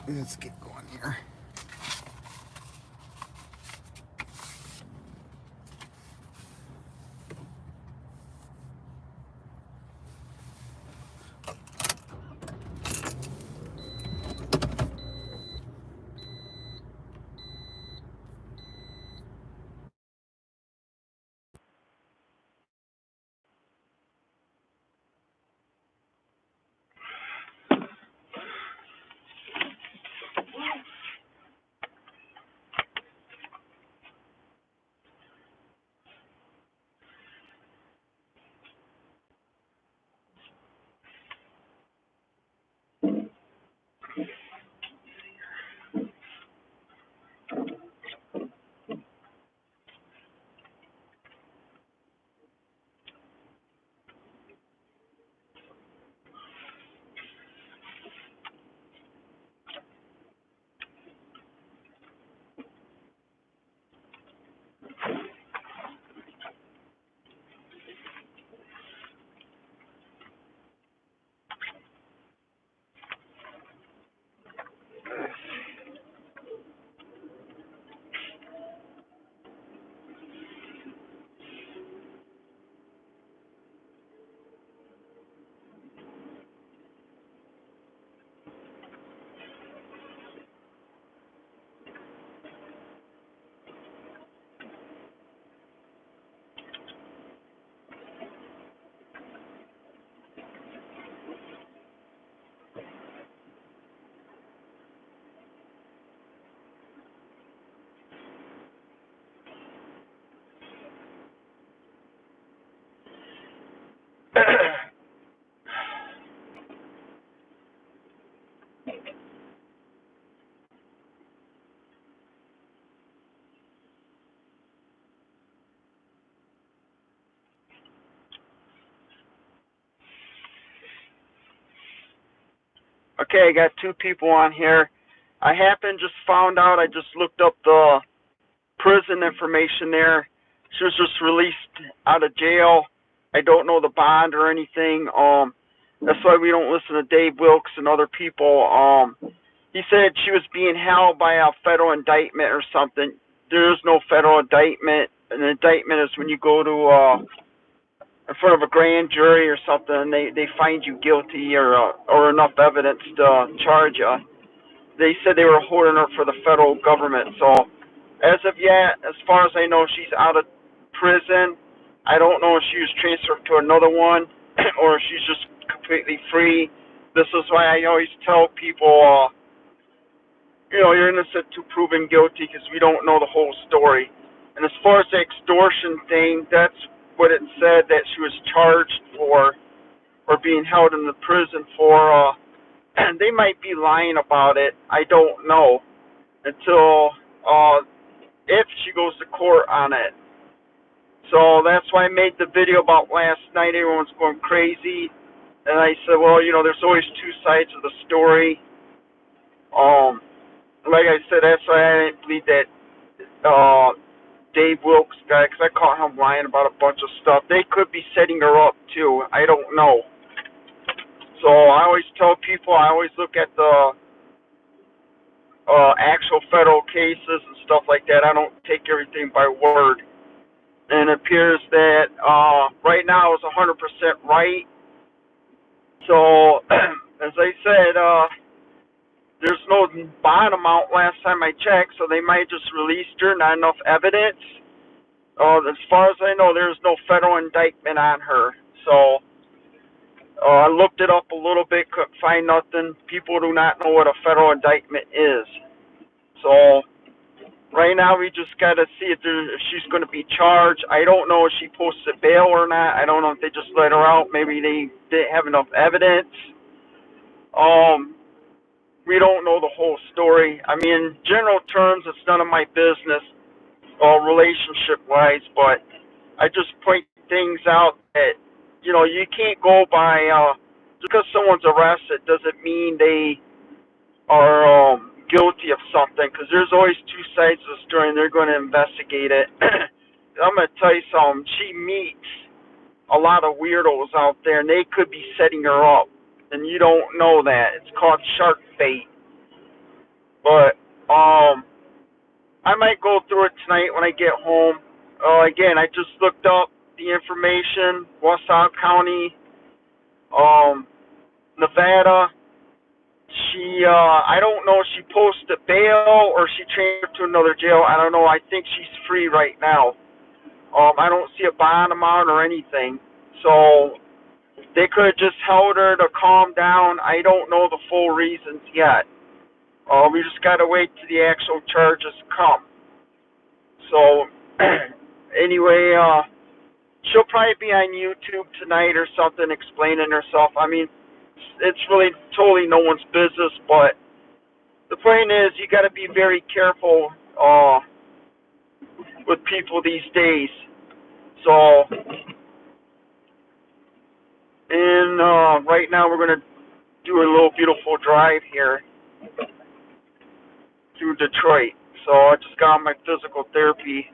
Let's get going here. Okay, I got two people on here. I just found out, I just looked up the prison information there. She was just released out of jail. I don't know the bond or anything. That's why we don't listen to Dave Wilkes and other people. He said she was being held by a federal indictment or something. There is no federal indictment. An indictment is when you go to in front of a grand jury or something, and they find you guilty or enough evidence to charge you. They said they were holding her for the federal government. So as of yet, as far as I know, she's out of prison. I don't know if she was transferred to another one or if she's just completely free. This is why I always tell people, you're innocent to proven guilty because we don't know the whole story. And as far as the extortion thing, that's what it said that she was charged for or being held in the prison for. And they might be lying about it. I don't know until if she goes to court on it. So that's why I made the video about last night. Everyone's going crazy. And I said, well, there's always two sides of the story. Like I said, that's why I didn't believe that Dave Wilkes guy, because I caught him lying about a bunch of stuff. They could be setting her up, too. I don't know. So I always tell people, I always look at the actual federal cases and stuff like that. I don't take everything by word. And it appears that right now is 100% right. So, as I said, there's no bond amount last time I checked, so they might just release her, not enough evidence. As far as I know, there's no federal indictment on her. So, I looked it up a little bit, couldn't find nothing. People do not know what a federal indictment is. So, right now we just got to see if she's going to be charged. I don't know if she posted bail or not. I don't know if they just let her out. Maybe they didn't have enough evidence. We don't know the whole story. I mean, in general terms, it's none of my business, relationship-wise, but I just point things out that, you can't go by, just because someone's arrested doesn't mean they are guilty of something, because there's always two sides of the story, and they're going to investigate it. I'm going to tell you something. She meets a lot of weirdos out there, and they could be setting her up, and you don't know that. It's called shark bait. But I might go through it tonight when I get home. Again, I just looked up the information. Wausau County, Nevada. I don't know if she posted bail or she transferred to another jail. I don't know. I think she's free right now. I don't see a bond amount or anything. So they could have just held her to calm down. I don't know the full reasons yet. We just got to wait till the actual charges come. So, anyway, she'll probably be on YouTube tonight or something explaining herself. I mean, it's really totally no one's business, but the point is you got to be very careful with people these days. So, and right now we're going to do a little beautiful drive here through Detroit. So I just got my physical therapy.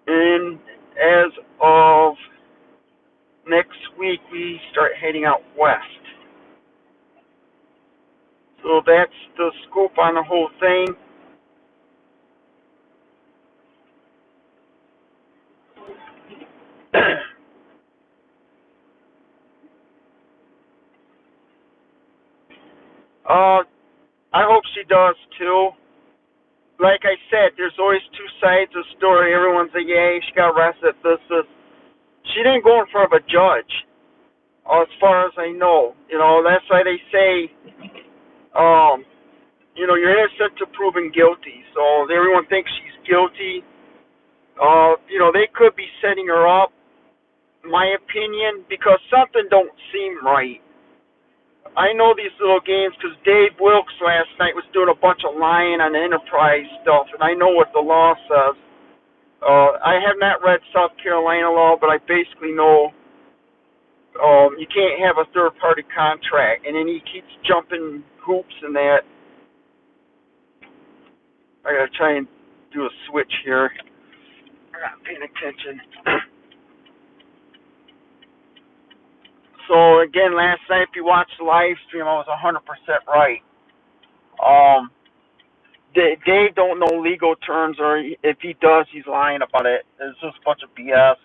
And as of next week, we start heading out west. So that's the scoop on the whole thing. I hope she does too. Like I said, there's always two sides of the story. Everyone's like, yay, she got arrested, this. She didn't go in front of a judge, as far as I know. You know, that's why they say, you know, you're innocent to proven guilty. So everyone thinks she's guilty. You know, they could be setting her up, in my opinion, because something don't seem right. I know these little games because Dave Wilkes last night was doing a bunch of lying on the Enterprise stuff, and I know what the law says. I have not read South Carolina law, but I basically know you can't have a third-party contract, and then he keeps jumping hoops and that. I gotta try and do a switch here. I'm not paying attention. So again, last night if you watched the live stream, I was 100% right. Dave don't know legal terms, or if he does, he's lying about it. It's just a bunch of BS.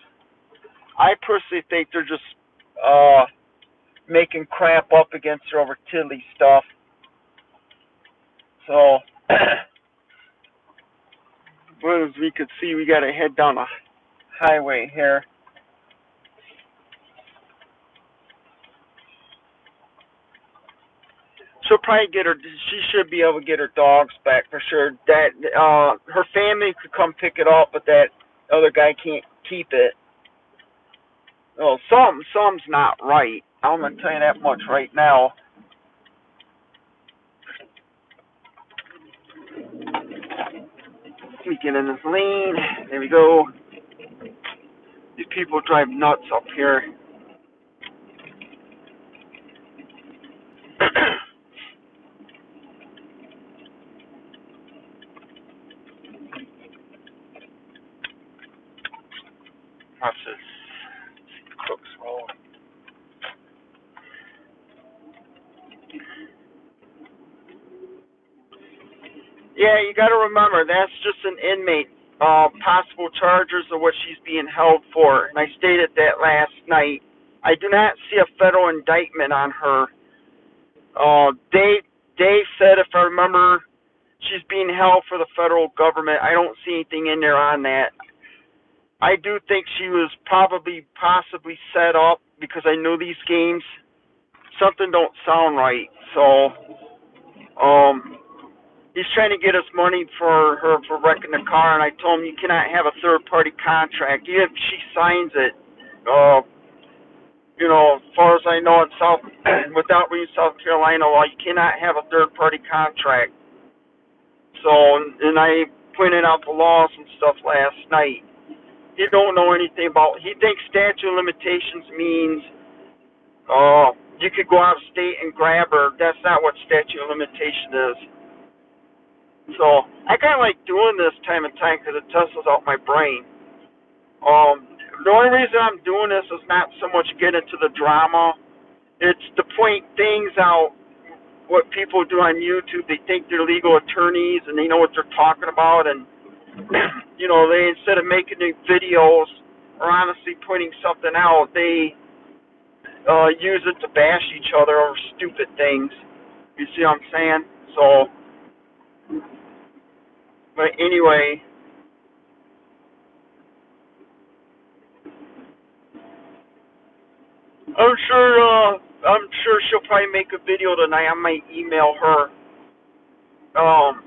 I personally think they're just making crap up against her over Tilly stuff. So, but as we could see, we got to head down a highway here. She'll probably get her. She should be able to get her dogs back for sure. That her family could come pick it up, but that other guy can't keep it. Oh, something's not right. I'm gonna tell you that much right now. Let me get in this lane. There we go. These people drive nuts up here. Watch this. Cook's Roll. Yeah, you got to remember that's just an inmate. Possible charges of what she's being held for, and I stated that last night. I do not see a federal indictment on her. Dave said, if I remember, she's being held for the federal government. I don't see anything in there on that. I do think she was possibly set up because I know these games. Something don't sound right. So, he's trying to get us money for her for wrecking the car, and I told him you cannot have a third-party contract. Even if she signs it, you know, as far as I know, in without reading South Carolina law, you cannot have a third-party contract. So, and I pointed out the laws and stuff last night. He don't know anything about. He thinks statute of limitations means you could go out of state and grab her. That's not what statute of limitation is. So I kind of like doing this time and time because it tests out my brain. The only reason I'm doing this is not so much get into the drama. It's to point things out what people do on YouTube. They think they're legal attorneys and they know what they're talking about, and they, instead of making the videos or honestly pointing something out, they use it to bash each other over stupid things. You see what I'm saying? So, but anyway, I'm sure she'll probably make a video tonight. I might email her. Um,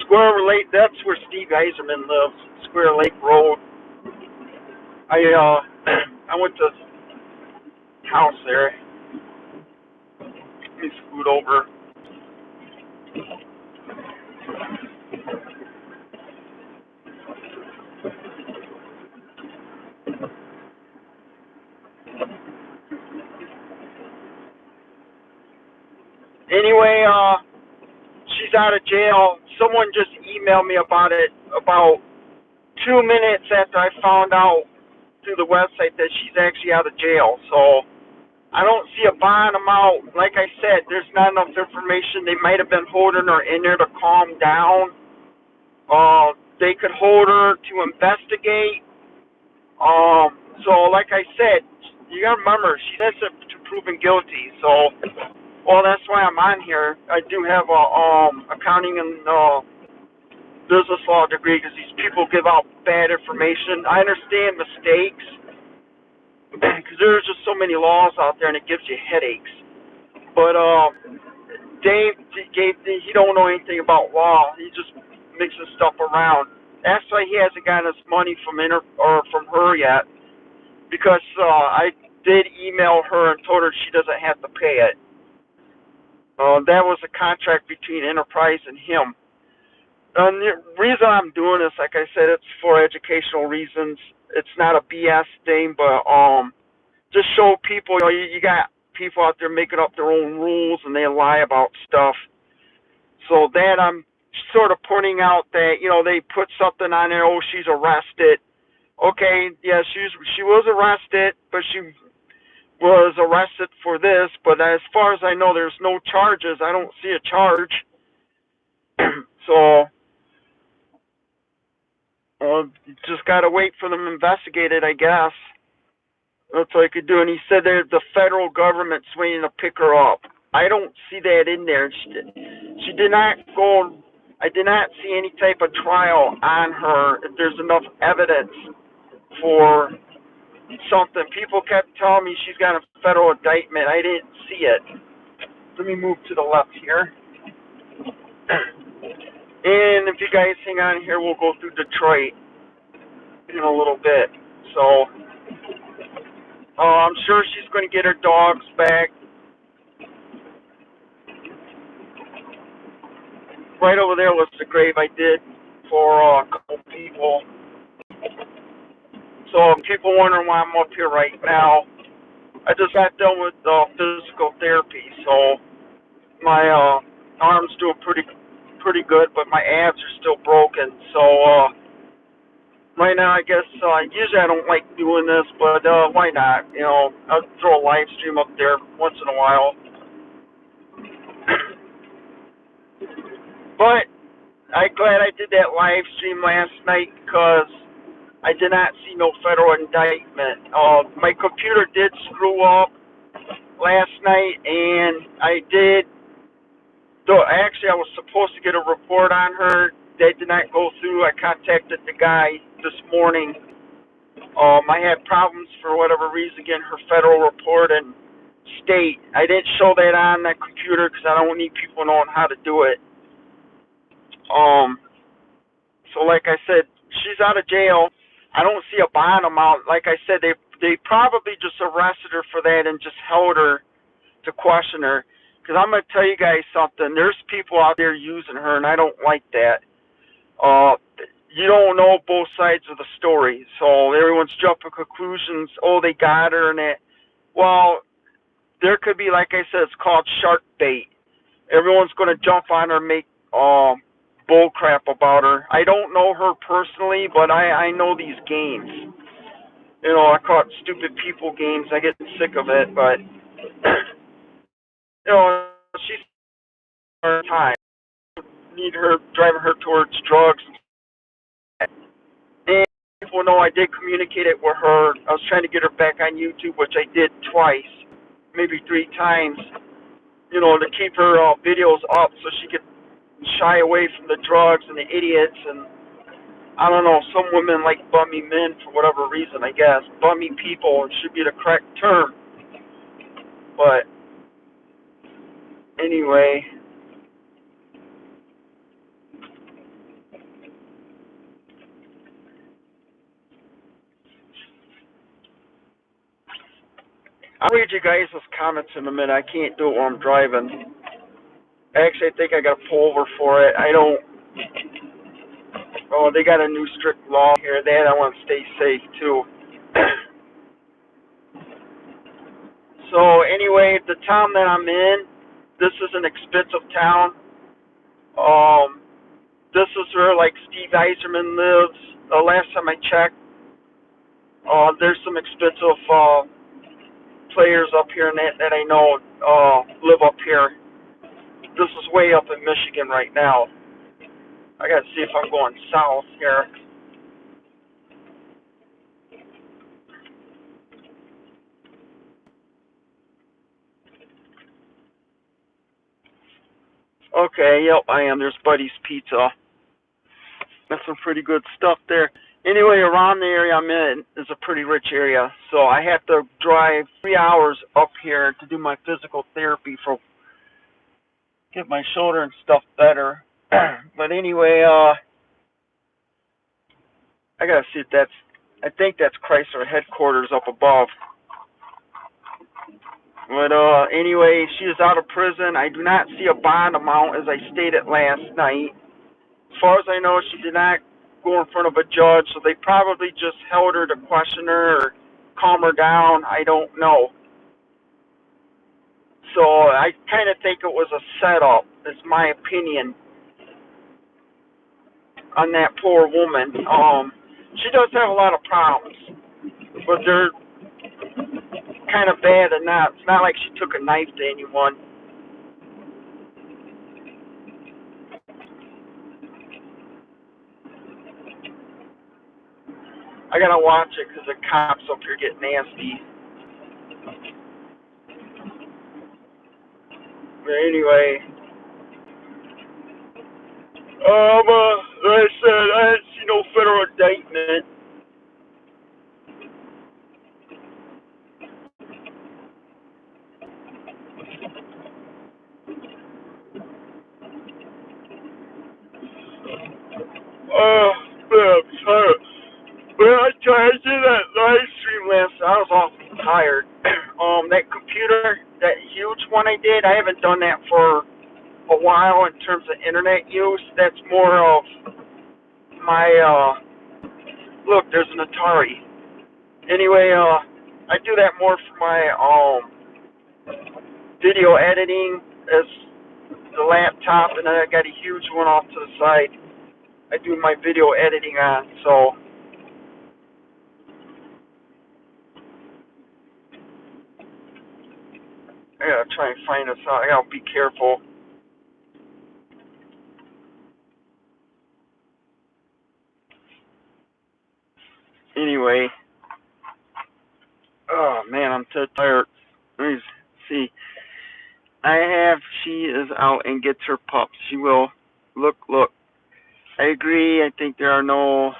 Square Lake. That's where Steve Eiserman lives. Square Lake Road. I I went to his house there. Let me scoot over. Anyway, she's out of jail. Someone just emailed me about it about 2 minutes after I found out through the website that she's actually out of jail. So I don't see a bond amount. Like I said, there's not enough information. They might have been holding her in there to calm down. They could hold her to investigate. So like I said, you gotta remember, she's innocent to proven guilty. So, well, that's why I'm on here. I do have a accounting and business law degree because these people give out bad information. I understand mistakes because there's just so many laws out there and it gives you headaches. But Dave he don't know anything about law. He just mixes stuff around. That's why he hasn't gotten his money from from her yet, because I did email her and told her she doesn't have to pay it. That was a contract between Enterprise and him. The reason I'm doing this, like I said, it's for educational reasons. It's not a BS thing, but just show people, you got people out there making up their own rules and they lie about stuff. So that I'm sort of pointing out that, they put something on there, oh, she's arrested. Okay, yeah, she was arrested, but she was arrested for this, but as far as I know, there's no charges. I don't see a charge. So, just gotta wait for them to investigate it, I guess. That's all I could do. And he said that the federal government's waiting to pick her up. I don't see that in there. She did not go. I did not see any type of trial on her. If there's enough evidence for something, people kept telling me she's got a federal indictment. I didn't see it. Let me move to the left here. And if you guys hang on here, we'll go through Detroit in a little bit. So, I'm sure she's going to get her dogs back. Right over there was the grave I did for a couple people. So, people wondering why I'm up here right now, I just got done with physical therapy, so my arm's doing pretty good, but my abs are still broken. So right now, I guess usually I don't like doing this, but why not? I'll throw a live stream up there once in a while. But I'm glad I did that live stream last night because I did not see no federal indictment. My computer did screw up last night, and I did. Actually, I was supposed to get a report on her. That did not go through. I contacted the guy this morning. I had problems for whatever reason getting her federal report and state. I didn't show that on that computer because I don't need people knowing how to do it. So like I said, she's out of jail. I don't see a bond amount. Like I said, they probably just arrested her for that and just held her to question her. Because I'm going to tell you guys something. There's people out there using her, and I don't like that. You don't know both sides of the story. So everyone's jumping conclusions. Oh, they got her and that. Well, there could be, like I said, it's called shark bait. Everyone's going to jump on her and make bull crap about her. I don't know her personally, but I know these games. You know, I call it stupid people games. I get sick of it, but you know, she's her time. Need her driving her towards drugs. And people know I did communicate it with her. I was trying to get her back on YouTube, which I did twice, maybe 3 times. You know, to keep her videos up so she could shy away from the drugs and the idiots. And I don't know, some women like bummy men for whatever reason, I guess. Bummy people should be the correct term. But anyway, I'll read you guys' comments in a minute. I can't do it while I'm driving. Actually, I think I got to pull over for it. I don't. Oh, they got a new strict law here. That I want to stay safe too. So anyway, the town that I'm in, this is an expensive town. This is where like Steve Eiserman lives. The last time I checked, there's some expensive players up here that I know live up here. This is way up in Michigan right now. I gotta see if I'm going south here. Okay, yep, I am. There's Buddy's Pizza. That's some pretty good stuff there. Anyway, around the area I'm in is a pretty rich area, so I have to drive 3 hours up here to do my physical therapy for get my shoulder and stuff better. But anyway, I gotta see if that's. I think that's Chrysler headquarters up above. But anyway, she is out of prison. I do not see a bond amount as I stated last night. As far as I know, she did not go in front of a judge, so they probably just held her to question her or calm her down. I don't know. So I kind of think it was a setup, is my opinion on that poor woman. She does have a lot of problems, but they're kind of bad enough. It's not like she took a knife to anyone. I gotta watch it because the cops up here get nasty. But anyway, like I said, I didn't see no federal indictment. I'm tired. Well, I did that live stream last night. I was awfully tired. That computer, that huge one I did, I haven't done that for a while in terms of internet use. That's more of my, look, there's an Atari. Anyway, I do that more for my, video editing as the laptop, and then I got a huge one off to the side I do my video editing on, so I gotta try and find this out. I gotta be careful. Anyway, oh man, I'm so tired. Let me see. She is out and gets her pups. She will. Look. I agree. I think there are no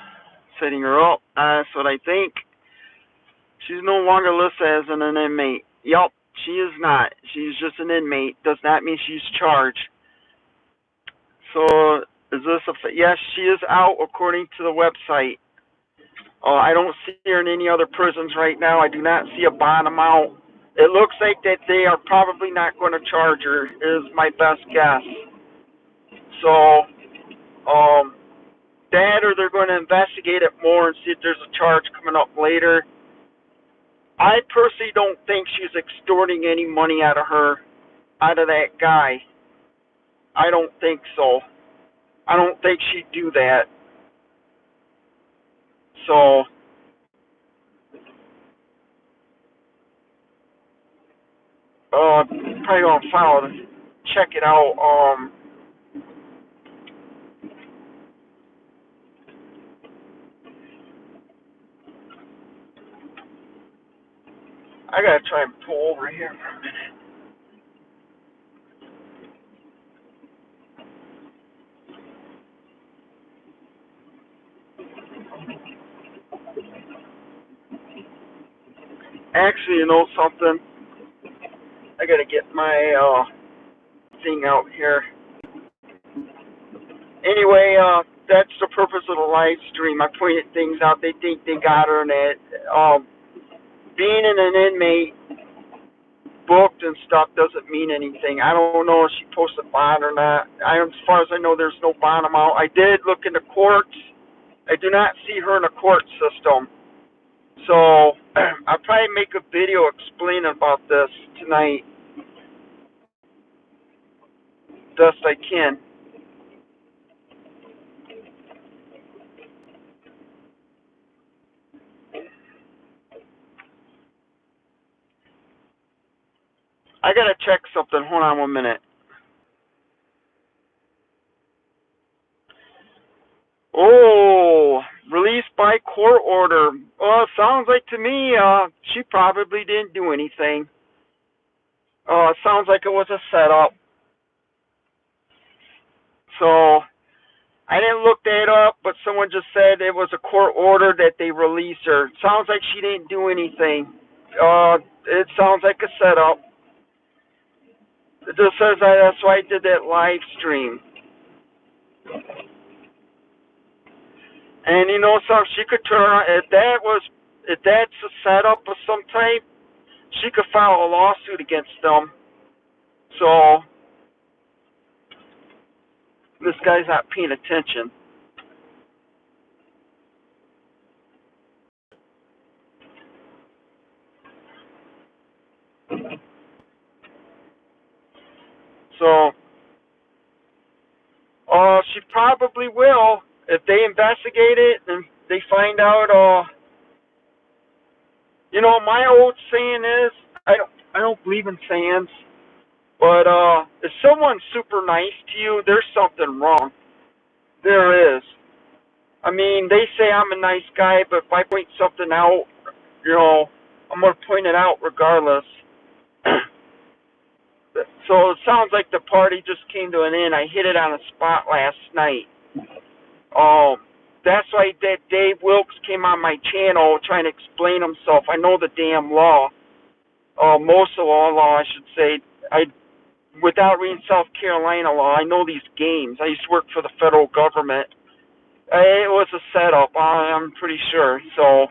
setting her up. That's what I think. She's no longer listed as an inmate. Yup, she is not. She's just an inmate. Does not mean she's charged. So, is this yes, she is out according to the website. I don't see her in any other prisons right now. I do not see a bond amount. It looks like that they are probably not going to charge her, is my best guess. So, that or they're going to investigate it more and see if there's a charge coming up later. I personally don't think she's extorting any money out of that guy. I don't think so. I don't think she'd do that. So, probably gonna file to check it out. I gotta try and pull over here for a minute. Actually, you know something? I gotta get my thing out here. Anyway, that's the purpose of the live stream. I pointed things out. They think they got her in it. Being an inmate booked and stuff doesn't mean anything. I don't know if she posted bond or not. As far as I know, there's no bond amount. I did look into courts. I do not see her in a court system. So I'll probably make a video explaining about this tonight, best I can. I gotta check something. Hold on 1 minute. Oh, released by court order. Well, it sounds like to me, she probably didn't do anything. It sounds like it was a setup. So, I didn't look that up, but someone just said it was a court order that they released her. Sounds like she didn't do anything. It sounds like a setup. It just says that's why I did that live stream. And you know something, she could turn around, if that's a setup of some type, she could file a lawsuit against them. So, this guy's not paying attention. So, she probably will. If they investigate it and they find out, you know, my old saying is, I don't believe in sayings, but, if someone's super nice to you, there's something wrong. There is. I mean, they say I'm a nice guy, but if I point something out, you know, I'm going to point it out regardless. So it sounds like the party just came to an end. I hit it on a spot last night. That's why that Dave Wilkes came on my channel trying to explain himself. I know the damn law. Most of the law, I should say. Without reading South Carolina law, I know these games. I used to work for the federal government. It was a setup, I'm pretty sure. So,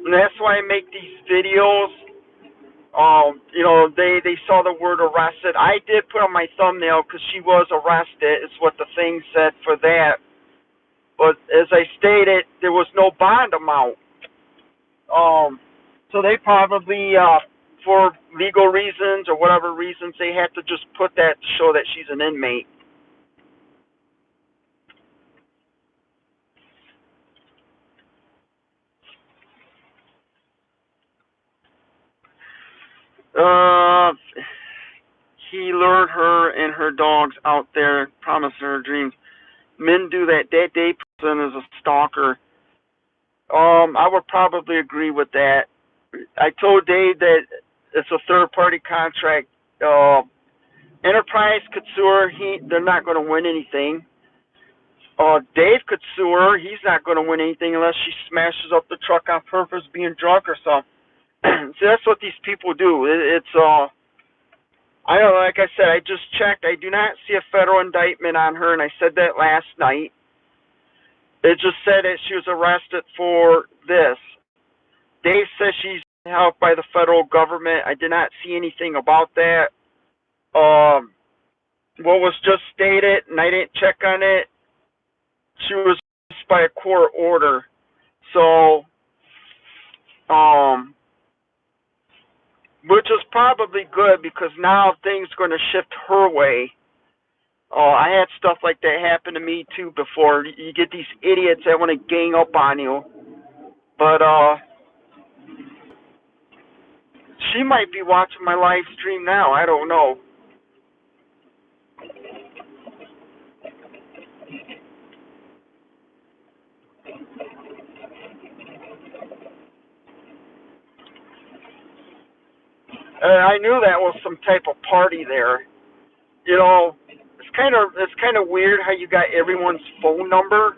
and that's why I make these videos. You know, they saw the word arrested. I did put on my thumbnail because she was arrested, is what the thing said for that. But as I stated, there was no bond amount. So they probably, for legal reasons or whatever reasons, they had to just put that to show that she's an inmate. He lured her and her dogs out there, promised her dreams. Men do that. That Dave person is a stalker. I would probably agree with that. I told Dave that it's a third-party contract. Enterprise could sue her. They're not going to win anything. Dave could sue her. He's not going to win anything unless she smashes up the truck on purpose, being drunk or something. See, that's what these people do. I don't know, like I said, I just checked. I do not see a federal indictment on her, and I said that last night. It just said that she was arrested for this. Dave says she's held by the federal government. I did not see anything about that. What was just stated, and I didn't check on it, she was released by a court order. So, which is probably good because now things are going to shift her way. I had stuff like that happen to me too before. You get these idiots that want to gang up on you. But she might be watching my live stream now. I don't know. I knew that was some type of party there. You know, it's kind of weird how you got everyone's phone number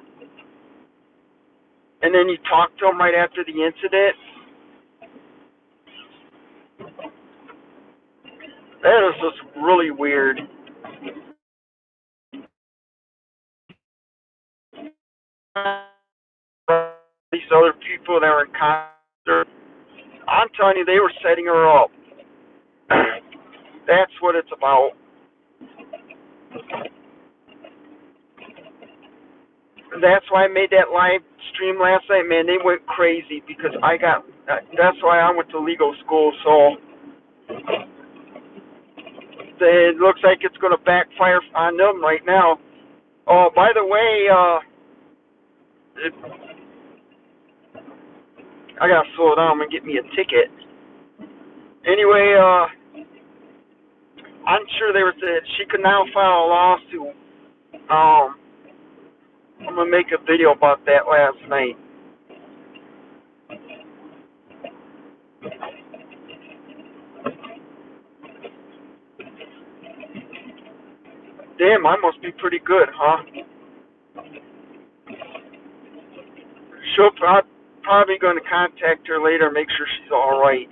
and then you talk to them right after the incident. That is just really weird. These other people that were in concert, I'm telling you, they were setting her up. That's what it's about. That's why I made that live stream last night, man. They went crazy because that's why I went to legal school, so it looks like it's going to backfire on them right now. Oh, by the way, I got to slow down and get me a ticket. Anyway, I'm sure she could now file a lawsuit. I'm going to make a video about that last night. Damn, I must be pretty good, huh? I'm probably going to contact her later, make sure she's all right.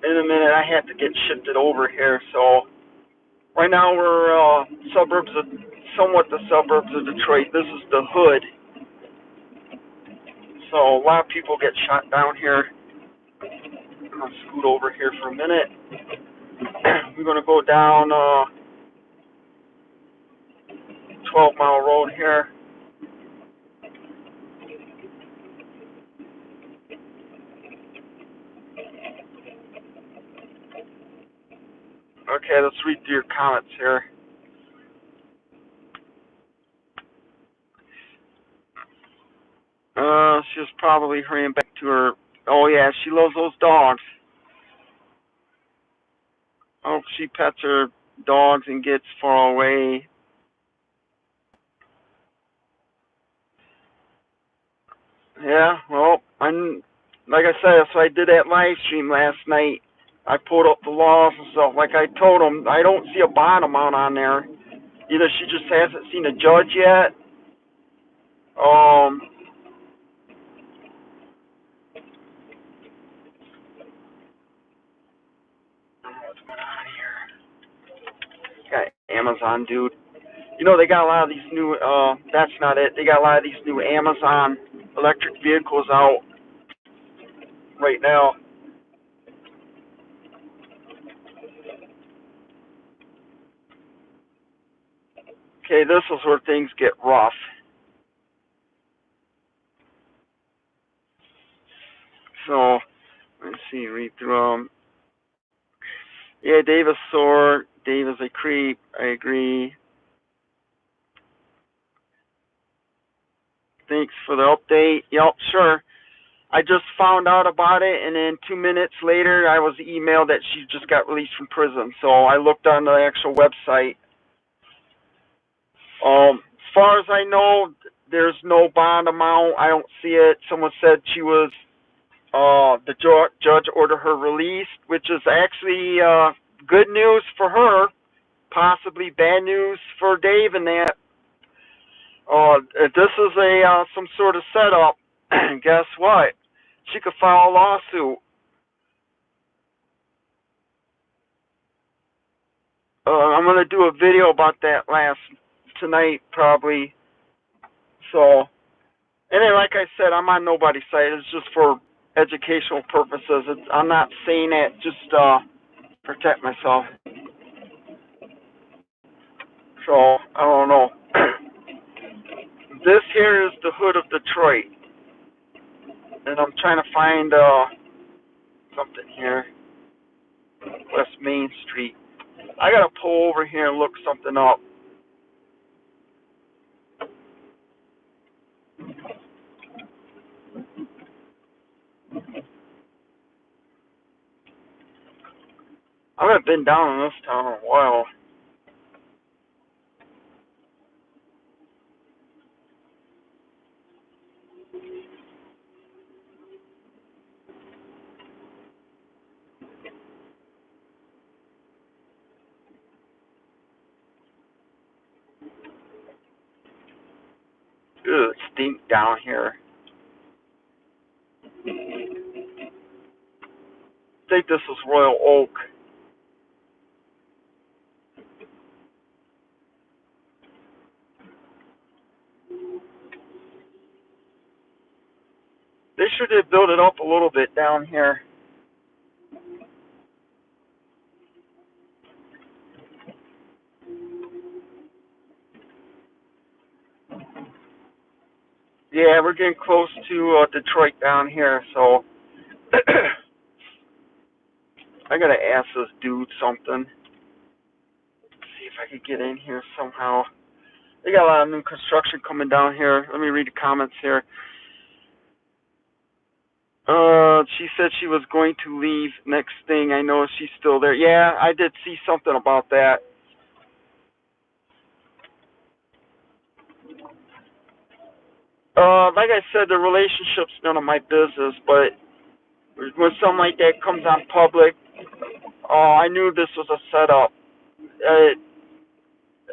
In a minute, I have to get shifted over here. So right now we're somewhat the suburbs of Detroit. This is the hood. So a lot of people get shot down here. I'm gonna scoot over here for a minute. We're gonna go down 12 Mile Road here. Okay, let's read through your comments here. She was probably hurrying back to her. Oh yeah, she loves those dogs. Oh, she pets her dogs and gets far away. Yeah, well, like I said, so I did that live stream last night. I pulled up the laws and stuff. Like I told them, I don't see a bond amount on there. Either she just hasn't seen a judge yet. What's going on here? Got Amazon, dude. You know, they got a lot of these new, that's not it. They got a lot of these new Amazon electric vehicles out right now. Okay, this is where things get rough. So, let's see, read through them. Yeah, Dave is sore. Dave is a creep. I agree. Thanks for the update. Yep, sure. I just found out about it, and then 2 minutes later, I was emailed that she just got released from prison. So I looked on the actual website. As far as I know, there's no bond amount. I don't see it. Someone said she was, the judge ordered her released, which is actually good news for her, possibly bad news for Dave and that. If this is some sort of setup, guess what? She could file a lawsuit. I'm gonna do a video about that tonight probably. So, and then like I said, I'm on nobody's site. It's just for educational purposes. I'm not saying it just protect myself. So I don't know. This here is the hood of Detroit, and I'm trying to find something here. West Main Street. I gotta pull over here and look something up. I haven't been down in this town in a while. Ugh, it stink down here. I think this is Royal Oak. They should have built it up a little bit down here. Yeah, we're getting close to Detroit down here, so I gotta ask this dude something. See if I could get in here somehow. They got a lot of new construction coming down here. Let me read the comments here. She said she was going to leave. Next thing I know, she's still there. Yeah, I did see something about that. Like I said, the relationship's none of my business, but when something like that comes on public, I knew this was a setup.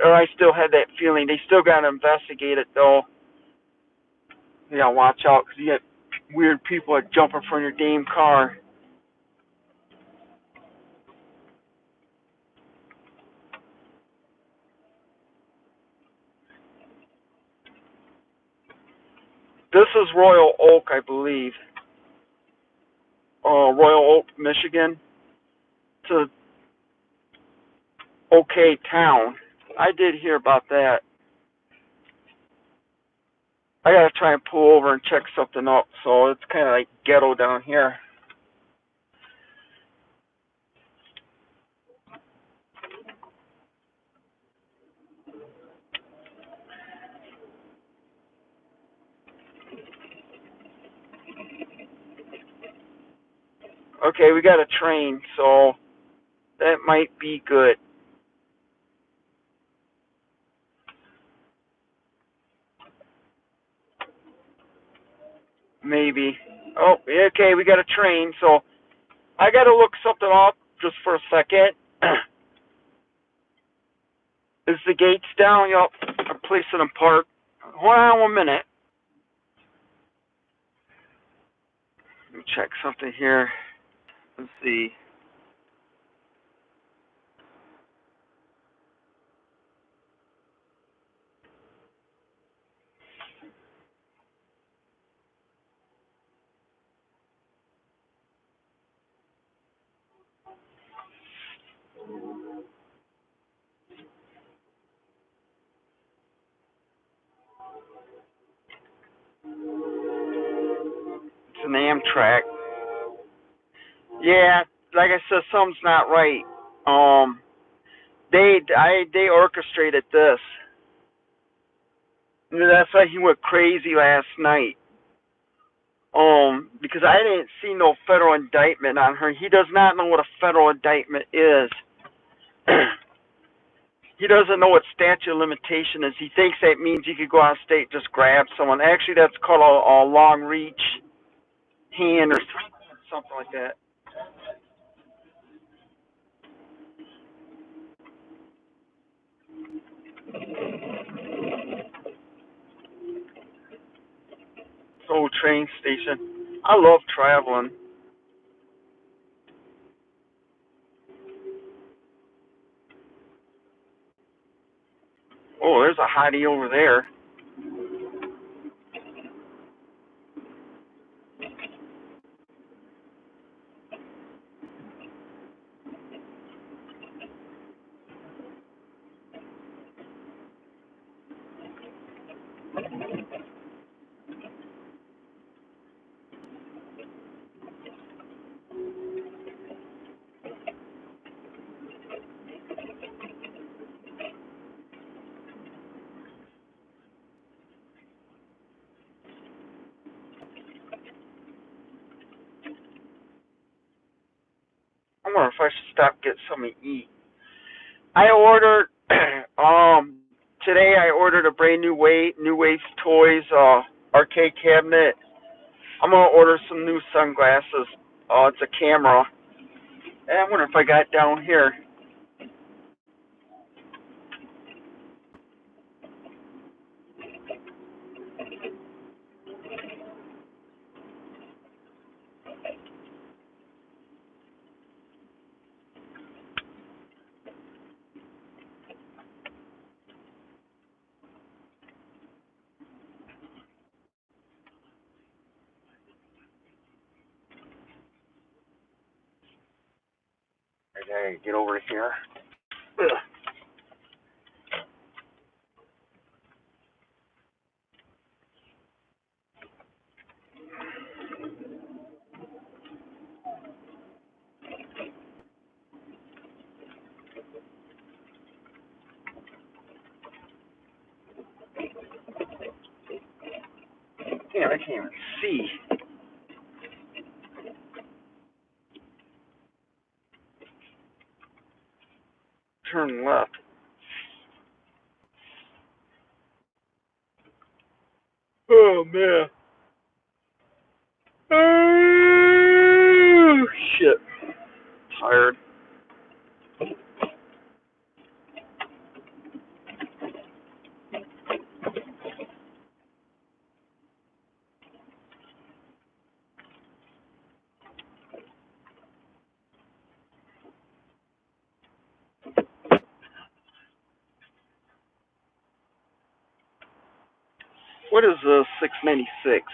Or I still had that feeling. They still got to investigate it, though. You gotta watch out, because you got weird people that jump in front of your damn car. This is Royal Oak, I believe. Royal Oak, Michigan. It's a okay town. I did hear about that. I gotta try and pull over and check something up, so it's kind of like ghetto down here. Okay, we got a train, so that might be good. Maybe. Oh, okay, we got a train, so I gotta look something up just for a second. Is the gates down? Yup. I'm placing them parked. Hold on 1 minute. Let me check something here. Let's see. It's an Amtrak. Yeah, like I said, something's not right. They orchestrated this. That's why he went crazy last night. Because I didn't see no federal indictment on her. He does not know what a federal indictment is. He doesn't know what statute of limitation is. He thinks that means he could go out of state and just grab someone. Actually, that's called a long reach hand or something like that. Old train station. I love traveling. Oh, there's a hottie over there. I wonder if I should stop and get something to eat. I ordered today. I ordered a brand new Wave Toys arcade cabinet. I'm gonna order some new sunglasses. It's a camera. And I wonder if I got down here. I gotta get over here. Ugh. Damn, I can't even see. Turn left. Oh man. Oh shit. Tired. What is this 696?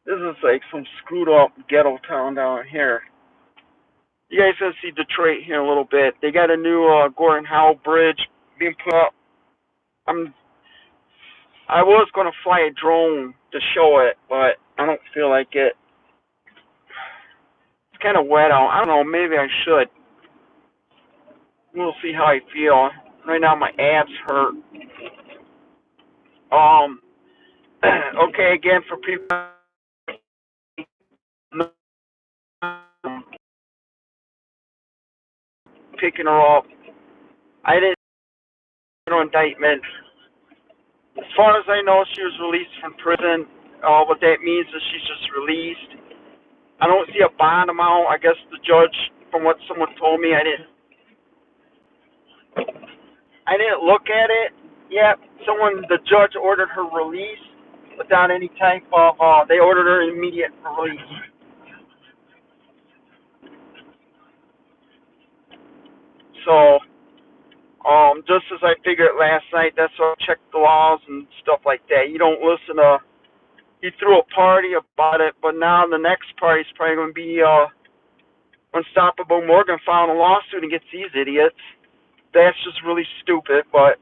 This is like some screwed up ghetto town down here. You guys gonna see Detroit here in a little bit. They got a new Gordon Howe Bridge being put up. I was gonna fly a drone to show it, but I don't feel like it. It's kind of wet out. I don't know. Maybe I should. We'll see how I feel. Right now my abs hurt. Um. Okay, again for people picking her up. I didn't no indictment. As far as I know, she was released from prison. What that means is she's just released. I don't see a bond amount. I guess the judge, from what someone told me, I didn't look at it yet. The judge ordered her release without any type of. They ordered her immediate release. So, just as I figured last night, that's why I checked the laws and stuff like that. You don't listen to. He threw a party about it, but now the next party is probably going to be Unstoppable Morgan filing a lawsuit against these idiots. That's just really stupid, but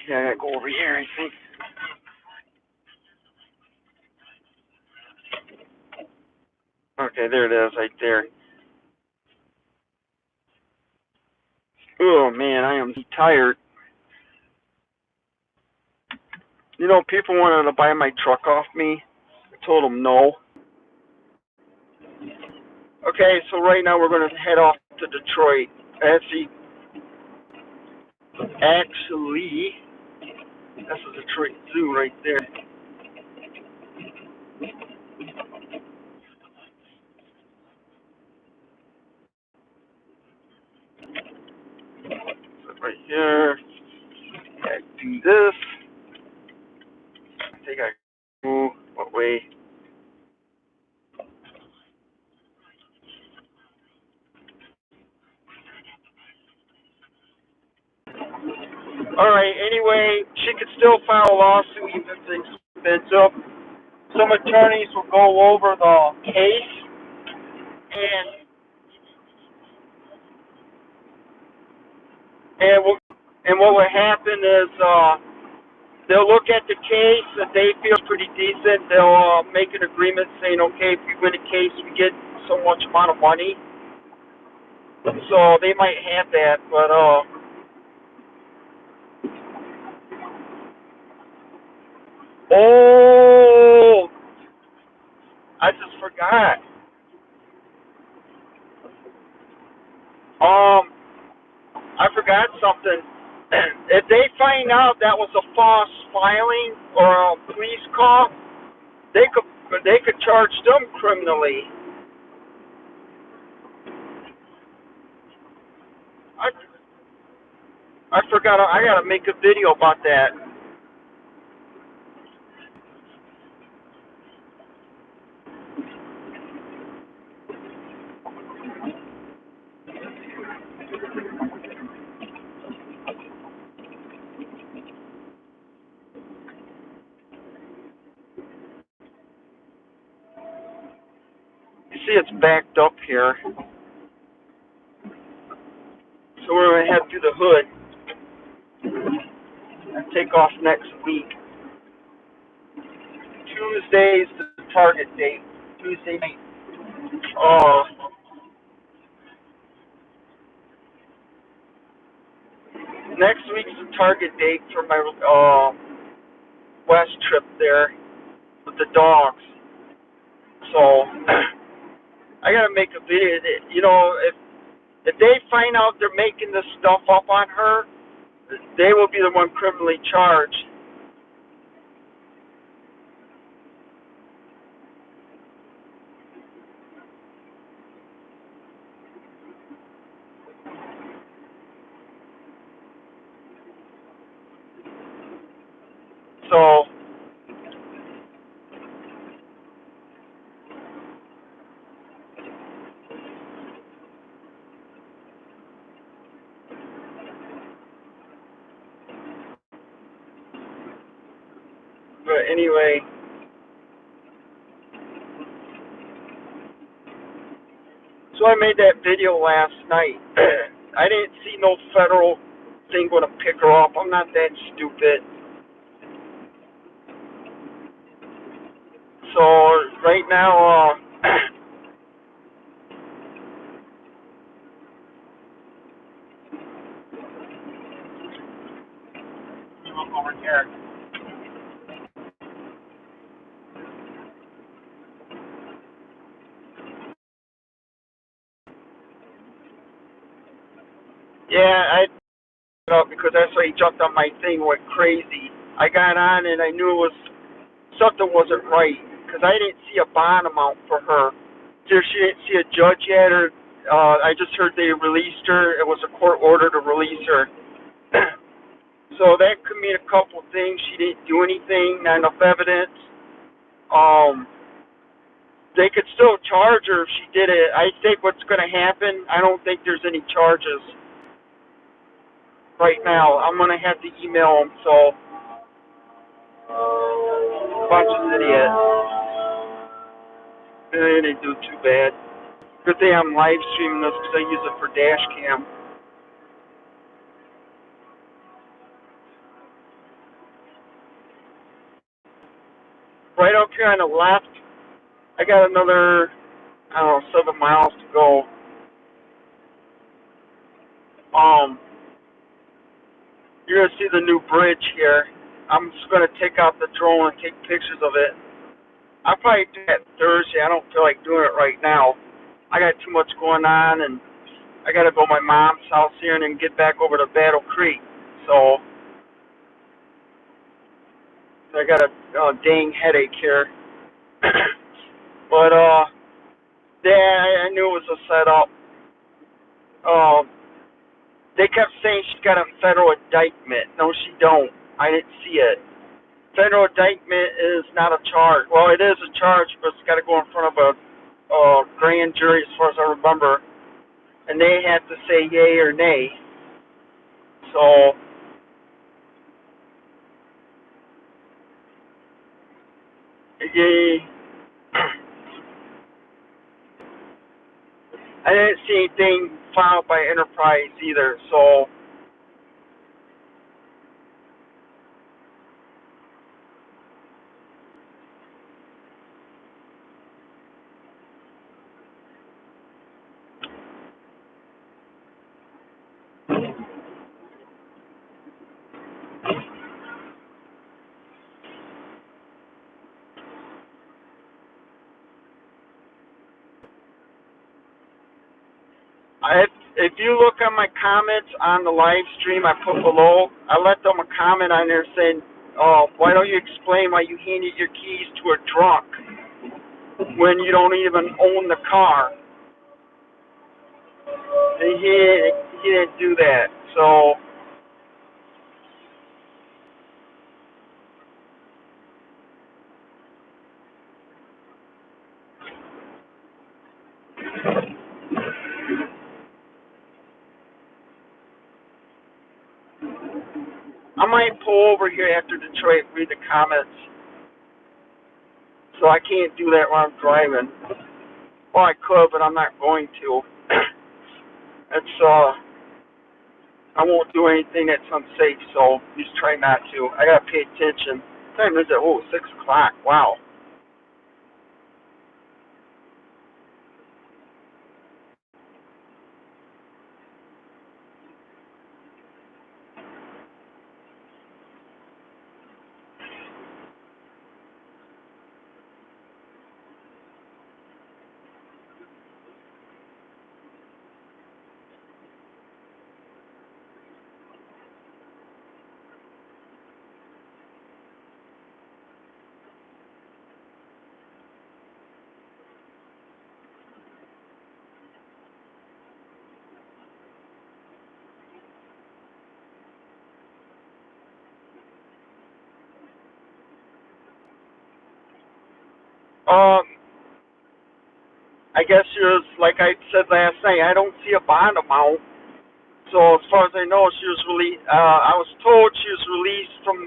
yeah, I gotta go over here, I think. Okay, there it is, right there. Oh man, I am tired. You know, people wanted to buy my truck off me. I told them no. Okay, so right now we're going to head off to Detroit. Actually, that's the Detroit Zoo right there. Right here. I do this. I think I go. Oh, All right. Anyway, she could still file a lawsuit even if it's expensive. Some attorneys will go over the case, and and what will happen is they'll look at the case. If they feel it's pretty decent, they'll make an agreement saying, okay, if we win a case, we get so much amount of money. So they might have that, but oh, I just forgot. Um, I forgot something. If they find out that was a false filing or a police call, they could charge them criminally. I I forgot. I gotta make a video about that. You see, it's backed up here, so we're gonna head through the hood and take off next week. Tuesday's the target date. Tuesday night. Uh, Next week's the target date for my west trip there with the dogs. So I gotta make a video. You know, if they find out they're making this stuff up on her, they will be the one criminally charged. So, but anyway, so I made that video last night. I didn't see no federal thing going to pick her up. I'm not that stupid. So right now, you look over here. Yeah, I up because that's why he jumped on my thing, went crazy. I got on and I knew it was something wasn't right because I didn't see a bond amount for her. She didn't see a judge yet, or I just heard they released her. It was a court order to release her. So that could mean a couple things. She didn't do anything, not enough evidence. Um, they could still charge her if she did it. I think what's going to happen, I don't think there's any charges right now. I'm going to have to email them, so bunch of idiots. They didn't do too bad. Good thing I'm live streaming this because I use it for dash cam. Right up here on the left, I got another, I don't know, 7 miles to go. You're gonna see the new bridge here. I'm just gonna take out the drone and take pictures of it. I'll probably do that Thursday. I don't feel like doing it right now. I got too much going on, and I gotta go to my mom's house here and then get back over to Battle Creek. So I got a dang headache here. But yeah, I knew it was a setup. Uh, they kept saying she's got a federal indictment. No, she don't. I didn't see it. Federal indictment is not a charge. Well, it is a charge, but it's got to go in front of a grand jury, as far as I remember, and they have to say yay or nay. So Yeah, I didn't see anything filed by Enterprise either, so if you look at my comments on the live stream I put below, I let them a comment on there saying, why don't you explain why you handed your keys to a drunk when you don't even own the car? And he didn't do that, so I might pull over here after Detroit and read the comments. So I can't do that while I'm driving. Well, I could, but I'm not going to. It's I won't do anything that's unsafe, so just try not to. I gotta pay attention. What time is it? Oh, 6 o'clock. Wow. Um, I guess she was like I said last night. I don't see a bond amount. So as far as I know, she was released. I was told she was released from.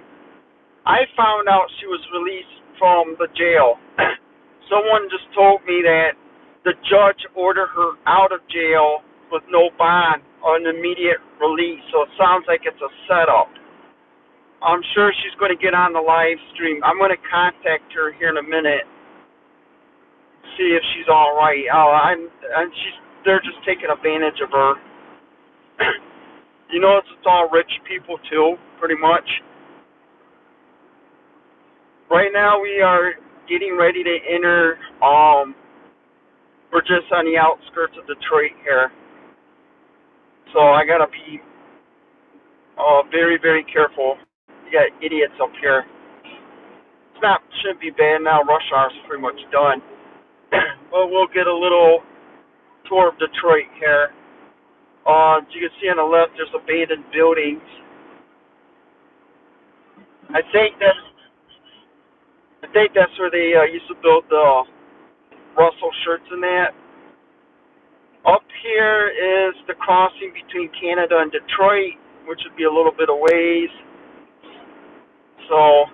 I found out she was released from the jail. Someone just told me that the judge ordered her out of jail with no bond or an immediate release. So it sounds like it's a setup. I'm sure she's going to get on the live stream. I'm going to contact her here in a minute, see if she's all right. They're just taking advantage of her. You know, it's all rich people too, pretty much. Right now we are getting ready to enter. We're just on the outskirts of Detroit here, so I gotta be very, very careful. You got idiots up here. Shouldn't be bad now. Rush hour's pretty much done. But we'll get a little tour of Detroit here. As you can see on the left, there's abandoned buildings. I think that's where they used to build the Russell shirts and that. Up here is the crossing between Canada and Detroit, which would be a little bit of ways. So,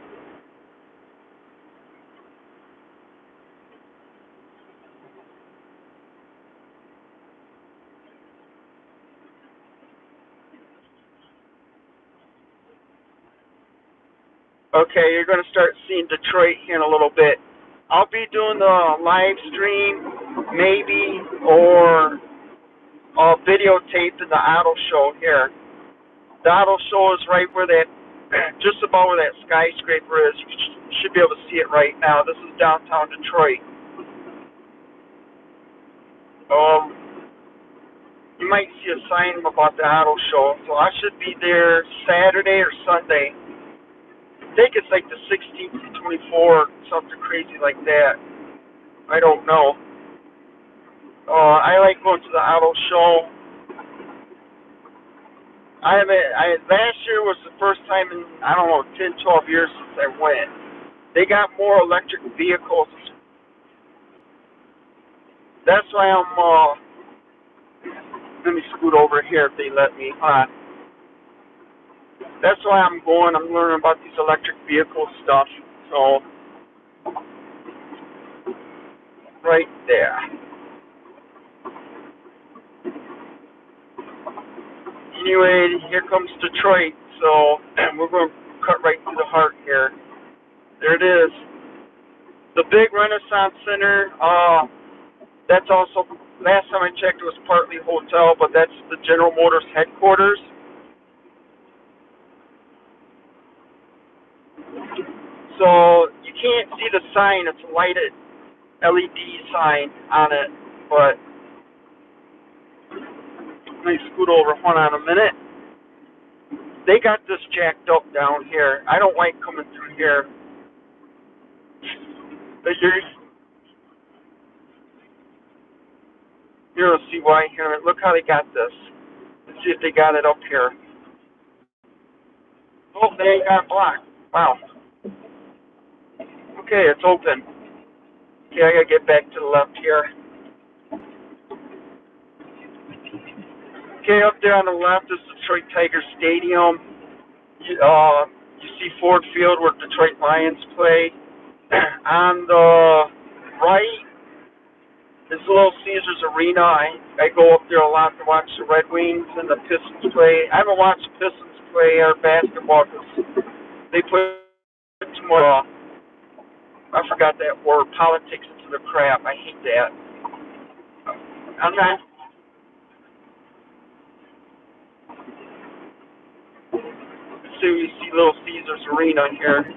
okay, you're going to start seeing Detroit here in a little bit. I'll be doing the live stream, maybe, or videotape in the auto show here. The auto show is right where that, just about where that skyscraper is. You should be able to see it right now. This is downtown Detroit. You might see a sign about the auto show, so I should be there Saturday or Sunday. I think it's like the 16th to 24th, something crazy like that. I don't know. I like going to the auto show. Last year was the first time in, I don't know, 10, 12 years since I went. They got more electric vehicles. That's why let me scoot over here if they let me. That's why I'm going. I'm learning about these electric vehicle stuff. So right there. Anyway, here comes Detroit, so we're going to cut right to the heart here. There it is. The big Renaissance Center, that's also, last time I checked, it was partly hotel, but that's the General Motors headquarters. So you can't see the sign, it's a lighted LED sign on it, but let me scoot over, hold on a minute. They got this jacked up down here. I don't like coming through here. But you're gonna see why here. Look how they got this. Let's see if they got it up here. Oh, they ain't got it blocked. Wow. Okay, it's open. Okay, I gotta get back to the left here. Okay, up there on the left is Detroit Tiger Stadium. You see Ford Field where Detroit Lions play. On the right is Little Caesars Arena. I go up there a lot to watch the Red Wings and the Pistons play. I haven't watched the Pistons play or basketball because they put too much, I forgot that word, politics into the crap. I hate that. I'm not. So you see Little Caesars Arena here.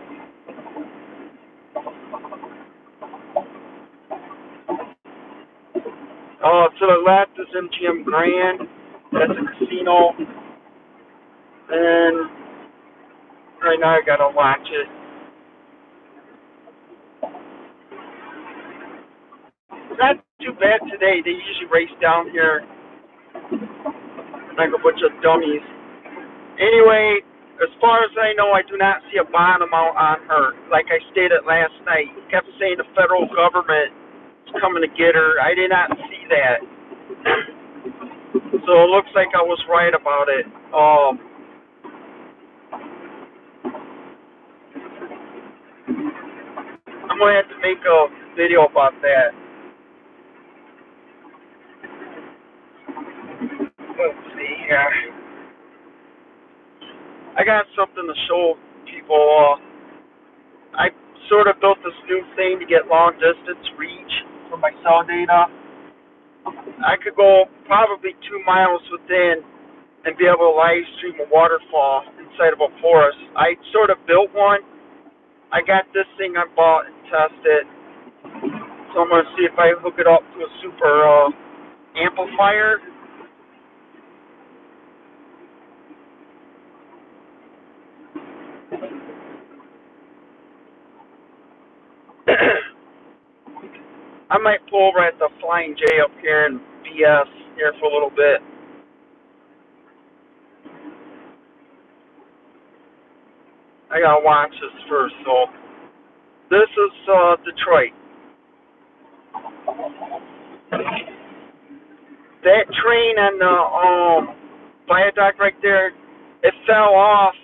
To the left is MGM Grand. That's a casino. And right now I gotta watch it. It's not too bad today. They usually race down here like a bunch of dummies. Anyway, as far as I know, I do not see a bottom out on her. Like I stated last night, he kept saying the federal government is coming to get her. I did not see that. So it looks like I was right about it. I'm going to have to make a video about that. Let's see here. I got something to show people. I sort of built this new thing to get long distance reach for my cell data. I could go probably 2 miles within and be able to live stream a waterfall inside of a forest. I sort of built one. I got this thing I bought and tested. So I'm going to see if I hook it up to a super amplifier. I might pull over at the Flying J up here and BS here for a little bit. I gotta watch this first. So this is Detroit. That train on the viaduct right there, it fell off.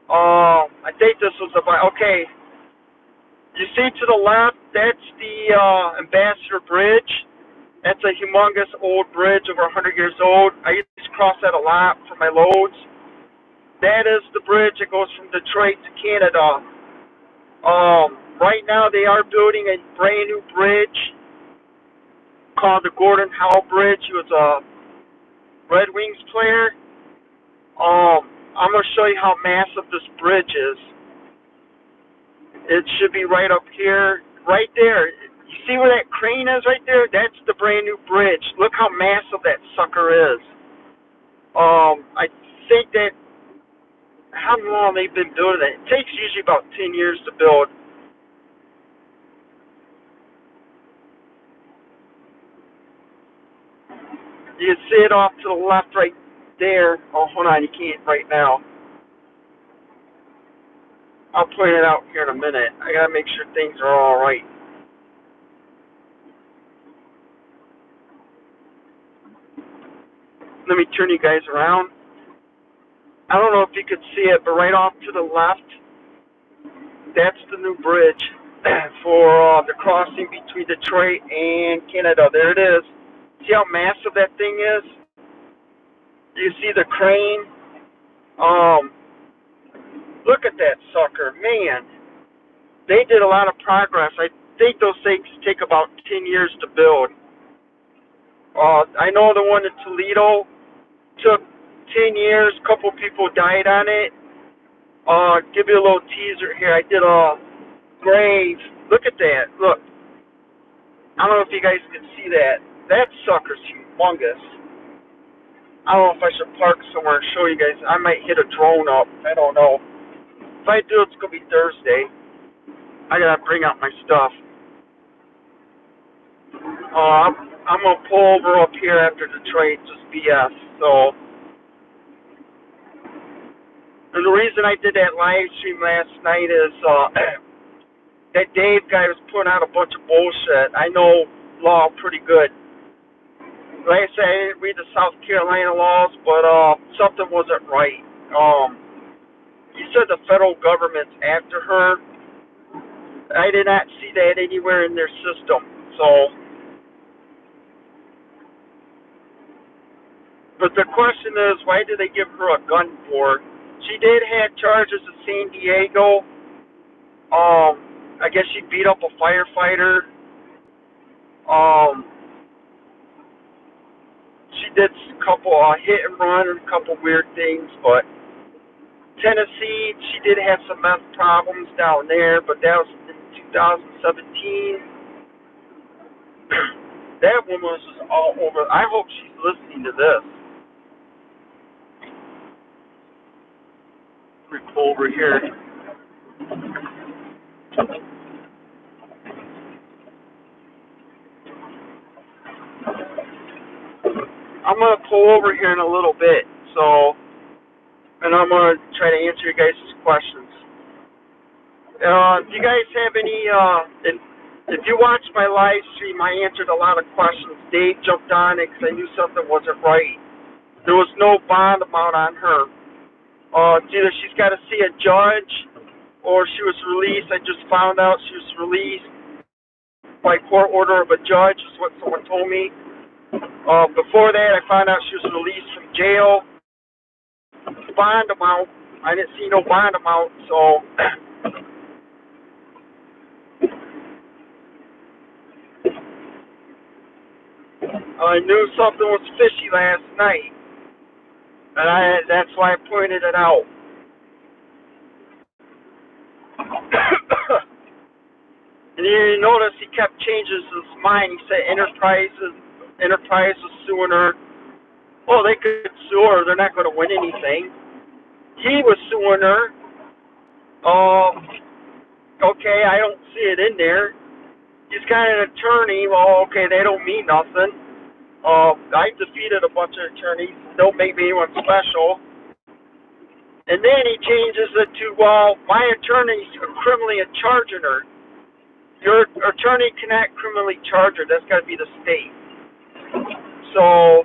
I think this was okay. You see to the left, that's the Ambassador Bridge. That's a humongous old bridge, over 100 years old. I used to cross that a lot for my loads. That is the bridge that goes from Detroit to Canada. Right now they are building a brand new bridge called the Gordon Howe Bridge. He was a Red Wings player. I'm going to show you how massive this bridge is. It should be right up here, right there. You see where that crane is right there? That's the brand new bridge. Look how massive that sucker is. I think that, how long they've been building it? It takes usually about 10 years to build. You can see it off to the left right there. Oh, hold on, you can't right now. I'll point it out here in a minute. I gotta make sure things are all right. Let me turn you guys around. I don't know if you could see it, but right off to the left, that's the new bridge. for the crossing between Detroit and Canada. There it is. See how massive that thing is? You see the crane? Look at that sucker, man. They did a lot of progress. I think those things take about 10 years to build. I know the one in Toledo took 10 years. A couple people died on it. Give you a little teaser here. I did a grave. Look at that. Look. I don't know if you guys can see that. That sucker's humongous. I don't know if I should park somewhere and show you guys. I might hit a drone up. I don't know. If I do, it's going to be Thursday. I got to bring out my stuff. I'm going to pull over up here after Detroit, just BS. So, and the reason I did that live stream last night is that Dave guy was putting out a bunch of bullshit. I know law pretty good. Like I said, I didn't read the South Carolina laws, but something wasn't right. He said the federal government's after her. I did not see that anywhere in their system. So, but the question is, why did they give her a gun for? She did have charges in San Diego. I guess she beat up a firefighter. She did a couple hit and run and a couple weird things, but Tennessee, she did have some meth problems down there, but that was in 2017. That woman was just all over. I hope she's listening to this. Let me pull over here. I'm going to pull over here in a little bit, so, and I'm going to try to answer you guys' questions. If you guys have any, if you watched my live stream, I answered a lot of questions. Dave jumped on it because I knew something wasn't right. There was no bond amount on her. It's either she's got to see a judge or she was released. I just found out she was released by court order of a judge, is what someone told me. Before that, I found out she was released from jail. Bond amount, I didn't see no bond amount, so I knew something was fishy last night, and that's why I pointed it out. And you notice he kept changing his mind. He said Enterprise was suing her. Well, they could sue her. They're not going to win anything. He was suing her. Okay, I don't see it in there. He's got an attorney. Well, okay, they don't mean nothing. I defeated a bunch of attorneys. Don't make me anyone special. And then he changes it to, well, my attorney's criminally charging her. Your attorney cannot criminally charge her. That's got to be the state. So,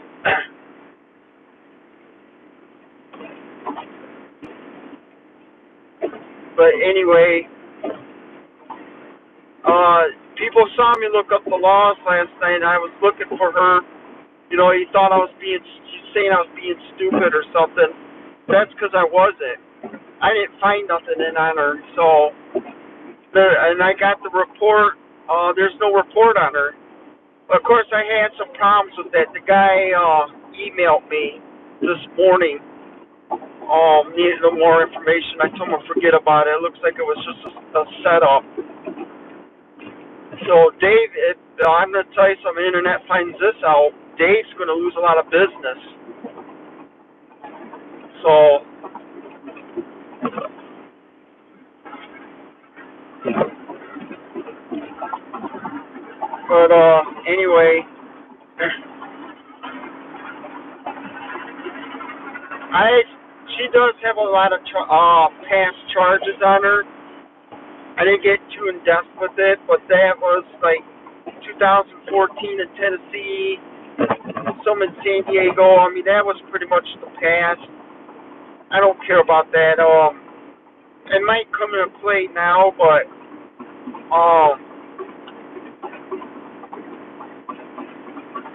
but anyway, people saw me look up the laws last night, and I was looking for her. You know, he thought I was saying I was being stupid or something. That's because I wasn't. I didn't find nothing in on her, so, and I got the report. There's no report on her. Of course, I had some problems with that. The guy emailed me this morning. Needed a little more information. I told him to forget about it. It looks like it was just a setup. So, Dave, I'm going to tell you something. The internet finds this out. Dave's going to lose a lot of business. So, but anyway, she does have a lot of past charges on her. I didn't get too in depth with it, but that was like 2014 in Tennessee, some in San Diego. I mean, that was pretty much the past. I don't care about that. It might come into play now, but Um,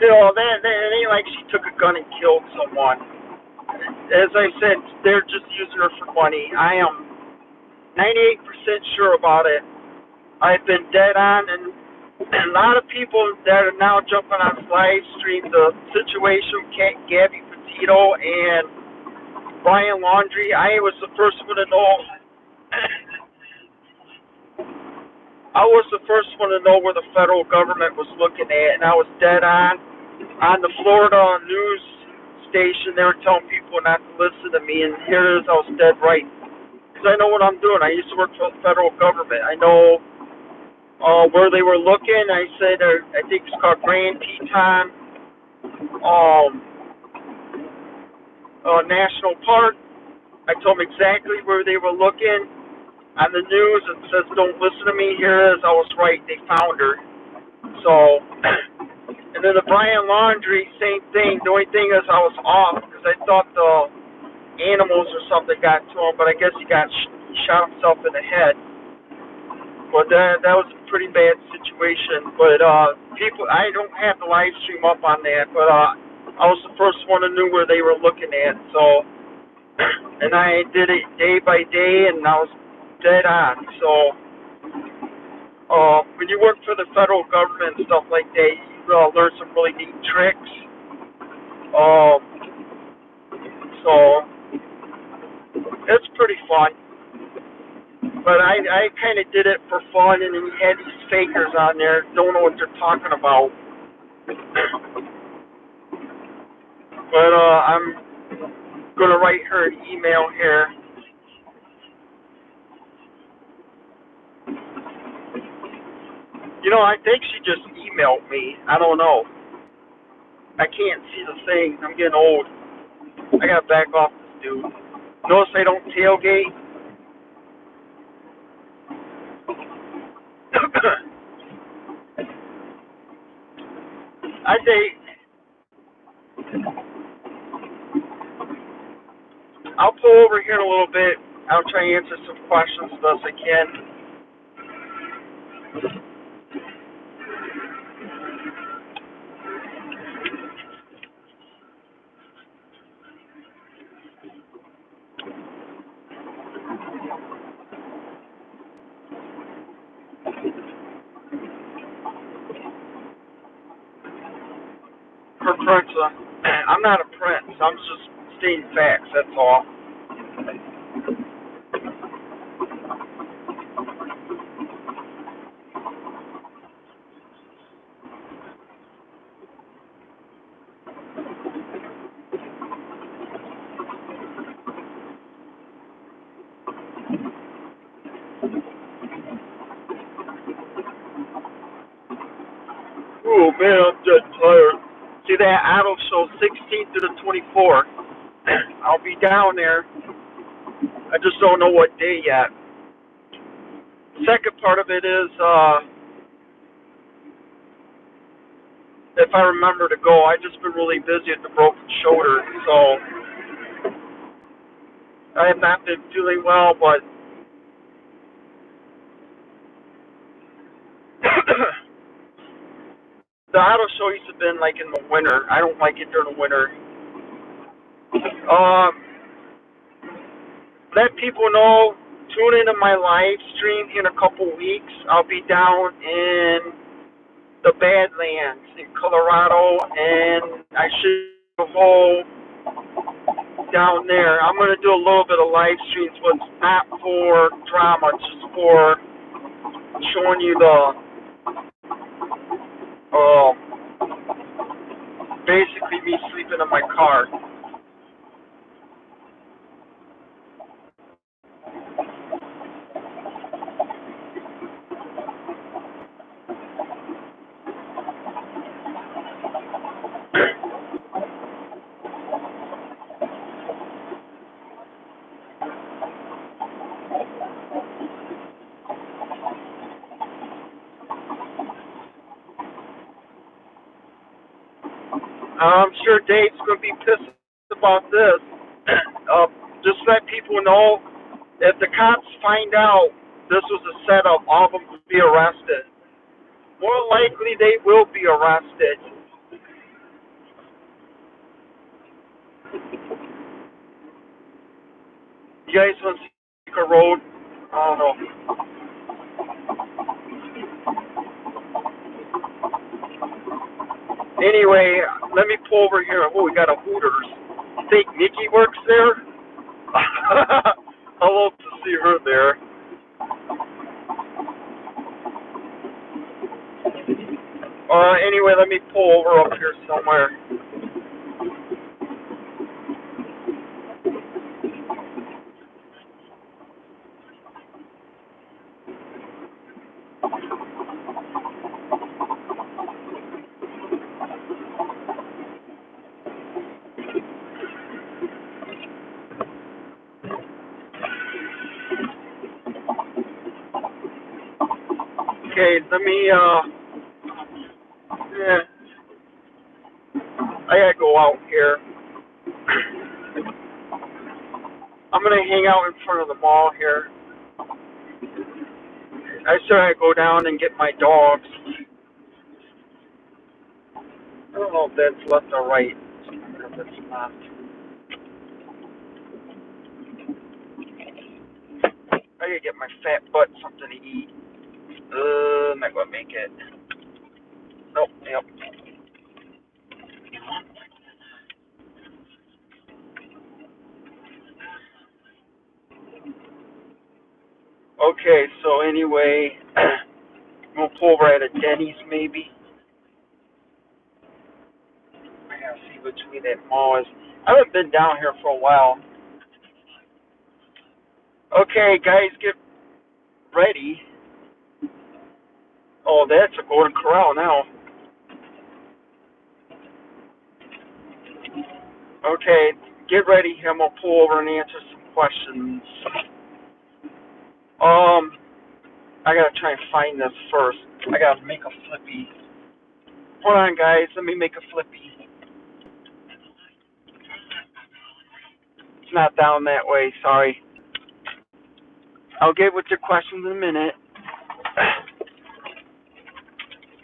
you know, that it ain't like she took a gun and killed someone. As I said, they're just using her for money. I am 98% sure about it. I've been dead on, and a lot of people that are now jumping on live stream the situation with Gabby Petito and Brian Laundrie. I was the first one to know. I was the first one to know where the federal government was looking at, and I was dead on. On the Florida news station, they were telling people not to listen to me, and here it is, I was dead right. Because I know what I'm doing. I used to work for the federal government. I know where they were looking. I said, I think it's called Grand Teton National Park. I told them exactly where they were looking. On the news, it says, don't listen to me. Here it is. I was right. They found her. So, and then the Brian Laundrie, same thing. The only thing is I was off because I thought the animals or something got to him, but I guess he shot himself in the head. But that was a pretty bad situation. But people, I don't have the live stream up on that, but I was the first one who knew where they were looking at. So, and I did it day by day, and I was dead on. So, when you work for the federal government and stuff like that, you learn some really neat tricks. So it's pretty fun. But I kind of did it for fun, and then you had these fakers on there, don't know what they're talking about. But I'm going to write her an email here. You know, I think she just emailed me. I don't know. I can't see the thing. I'm getting old. I got to back off this dude. Notice I don't tailgate. I say I'll pull over here in a little bit. I'll try and answer some questions as best I can. For Prince, I'm not a prince. I'm just stating facts. That's all. Oh man, I'm dead tired. See that auto show 16th to the 24th. I'll be down there. I just don't know what day yet. Second part of it is, if I remember to go, I've just been really busy with the broken shoulder, so I have not been feeling well, but the auto show used to have been like in the winter. I don't like it during the winter. Um, let people know, tune into my live stream in a couple weeks. I'll be down in the Badlands in Colorado, and I should go down there. I'm going to do a little bit of live streams, but it's not for drama, it's just for showing you the, basically me sleeping in my car. I'm sure Dave's going to be pissed about this. Just let people know, if the cops find out This was a setup. All of them could be arrested. More likely, they will be arrested. You guys want to see a road? I don't know. Anyway, let me pull over here. Oh, we got a Hooters. You think Nikki works there? I'd love to see her there. Anyway, let me pull over up here somewhere. Okay, let me, I gotta go out here. I'm gonna hang out in front of the mall here. I said I'd go down and get my dogs. I don't know if that's left or right. If it's left. I gotta get my fat butt something to eat. I'm not gonna make it. Nope, yep. Okay, so anyway, I'm gonna pull over at a Denny's maybe. I gotta see which way that mall is. I haven't been down here for a while. Okay, guys, get ready. Oh, that's a Golden Corral now. Okay, get ready. I'm gonna pull over and answer some questions. I gotta try and find this first. I gotta make a flippy. Hold on, guys. Let me make a flippy. It's not down that way. Sorry. I'll get with your questions in a minute.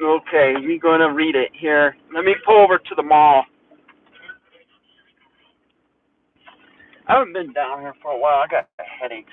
Okay, we're gonna read it here. Let me pull over to the mall. I haven't been down here for a while. I got headaches.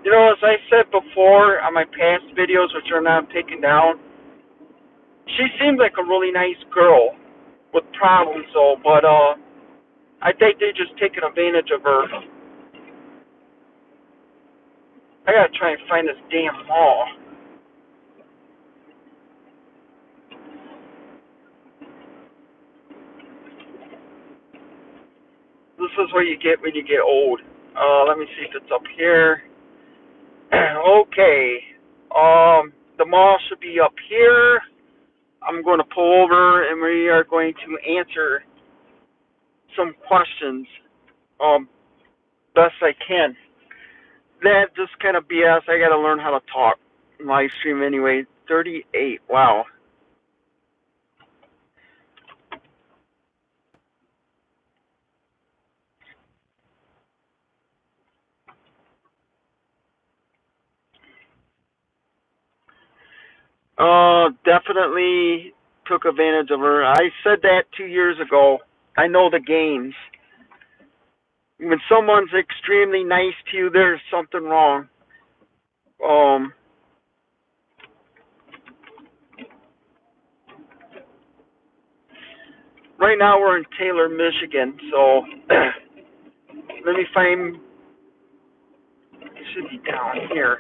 You know, as I said before on my past videos, which are not taken down, she seems like a really nice girl with problems, though. But I think they just taking advantage of her. I gotta try and find this damn mall. This is what you get when you get old. Let me see if it's up here. Okay. The mall should be up here. I'm going to pull over and we are going to answer some questions best I can. That just kind of BS. I got to learn how to talk live stream anyway. 38. Wow. Definitely took advantage of her. I said that 2 years ago. I know the games. When someone's extremely nice to you, there's something wrong. Right now we're in Taylor, Michigan, so let me find. It should be down here.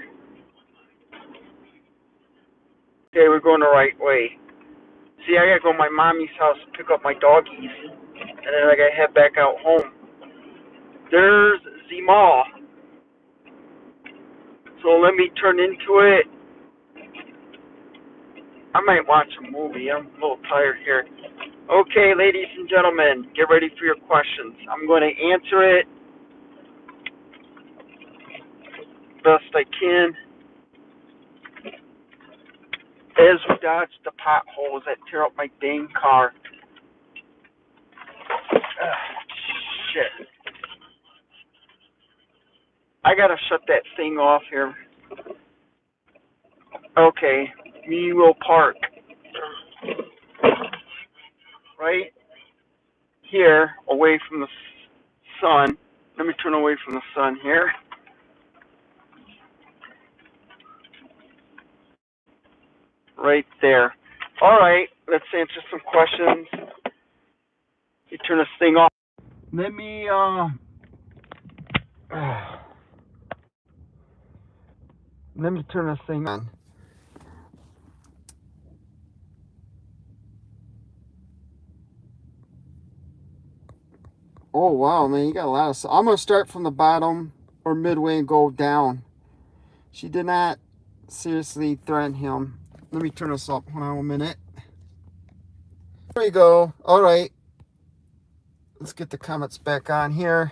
Okay, we're going the right way. See, I gotta go to my mommy's house and pick up my doggies, and then I gotta head back out home. There's the mall. So let me turn into it. I might watch a movie. I'm a little tired here. Okay, ladies and gentlemen, get ready for your questions. I'm going to answer it best I can as we dodge the potholes that tear up my dang car. Shit. I gotta shut that thing off here. Okay, we will park right here away from the sun. Let me turn away from the sun here. Right there. All right, let's answer some questions. You turn this thing off. Let me turn this thing on. Oh wow, man, you got a lot of. I'm gonna start from the bottom or midway and go down. She did not seriously threaten him. Let me turn this up. Hold on a minute. There you go. All right. Let's get the comments back on here.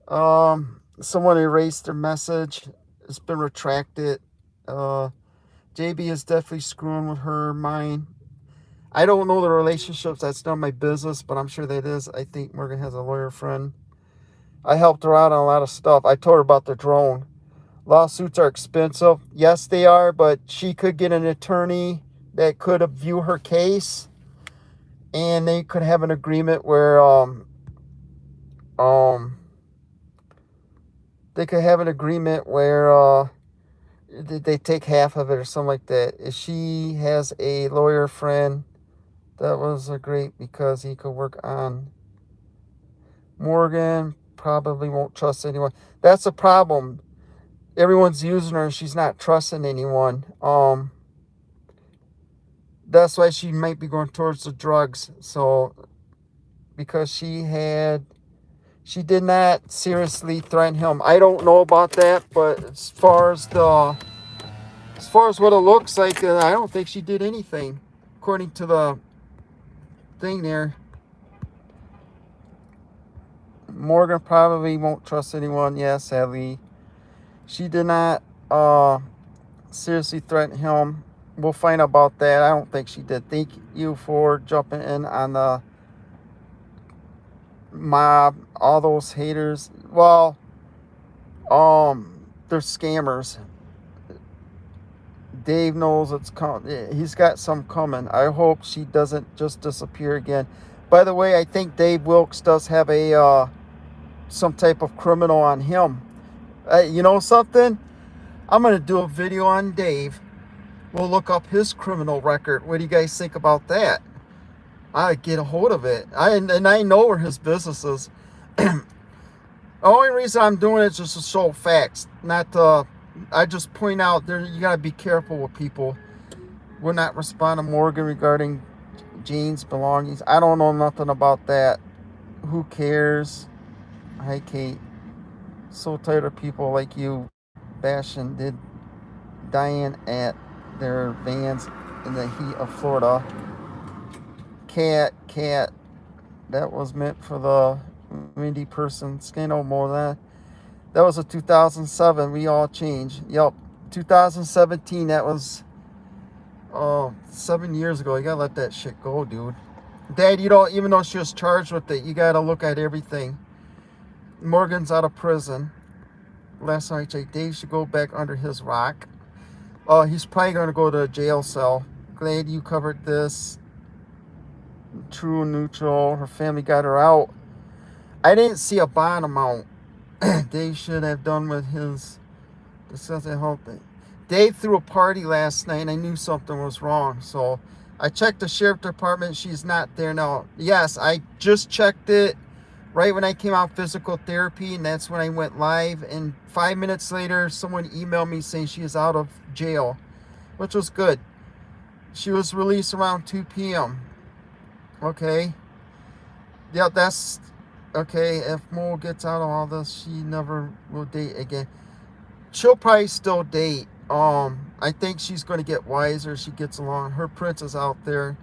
Someone erased their message. It's been retracted. JB is definitely screwing with her mind. I don't know the relationships. That's not my business, but I'm sure that is. I think Morgan has a lawyer friend. I helped her out on a lot of stuff. I told her about the drone. Lawsuits are expensive. Yes, they are, but she could get an attorney that could view her case, and they could have an agreement where they could have an agreement where they take half of it or something like that. If she has a lawyer friend, that was great because he could work on Morgan. Probably won't trust anyone. That's a problem. Everyone's using her and she's not trusting anyone. That's why she might be going towards the drugs. So, because she did not seriously threaten him. I don't know about that, but as far as what it looks like, I don't think she did anything, according to the thing there. Morgan probably won't trust anyone. Yeah, sadly. She did not seriously threaten him. We'll find out about that. I don't think she did. Thank you for jumping in on the mob. All those haters. Well, they're scammers. Dave knows it's coming. He's got some coming. I hope she doesn't just disappear again. By the way, I think Dave Wilkes does have a some type of criminal on him. You know something? I'm going to do a video on Dave. We'll look up his criminal record. What do you guys think about that? I get a hold of it. I know where his business is. The only reason I'm doing it is just to show facts. Not to, I just point out there you got to be careful with people. We're not responding to Morgan regarding Jane's belongings. I don't know nothing about that. Who cares? Hi, Kate. So tired of people like you bashing dying at their vans in the heat of Florida. Cat, that was meant for the windy person. Say no more than that was a 2007. We all changed. Yep, 2017. That was 7 years ago. You gotta let that shit go, dude. Dad, you don't, even though she was charged with it, you gotta look at everything. Morgan's out of prison. Last night I checked, Dave should go back under his rock. He's probably going to go to a jail cell. Glad you covered this. True and neutral. Her family got her out. I didn't see a bond amount. Dave should have done with his discussing health thing. Dave threw a party last night and I knew something was wrong. So I checked the sheriff department. She's not there now. Yes, I just checked it right when I came out of physical therapy, and that's when I went live. And 5 minutes later, someone emailed me saying she is out of jail, which was good. She was released around 2 p.m. Okay. Yeah, that's okay. If Mo gets out of all this, she never will date again. She'll probably still date. I think she's going to get wiser as she gets along. Her prince is out there.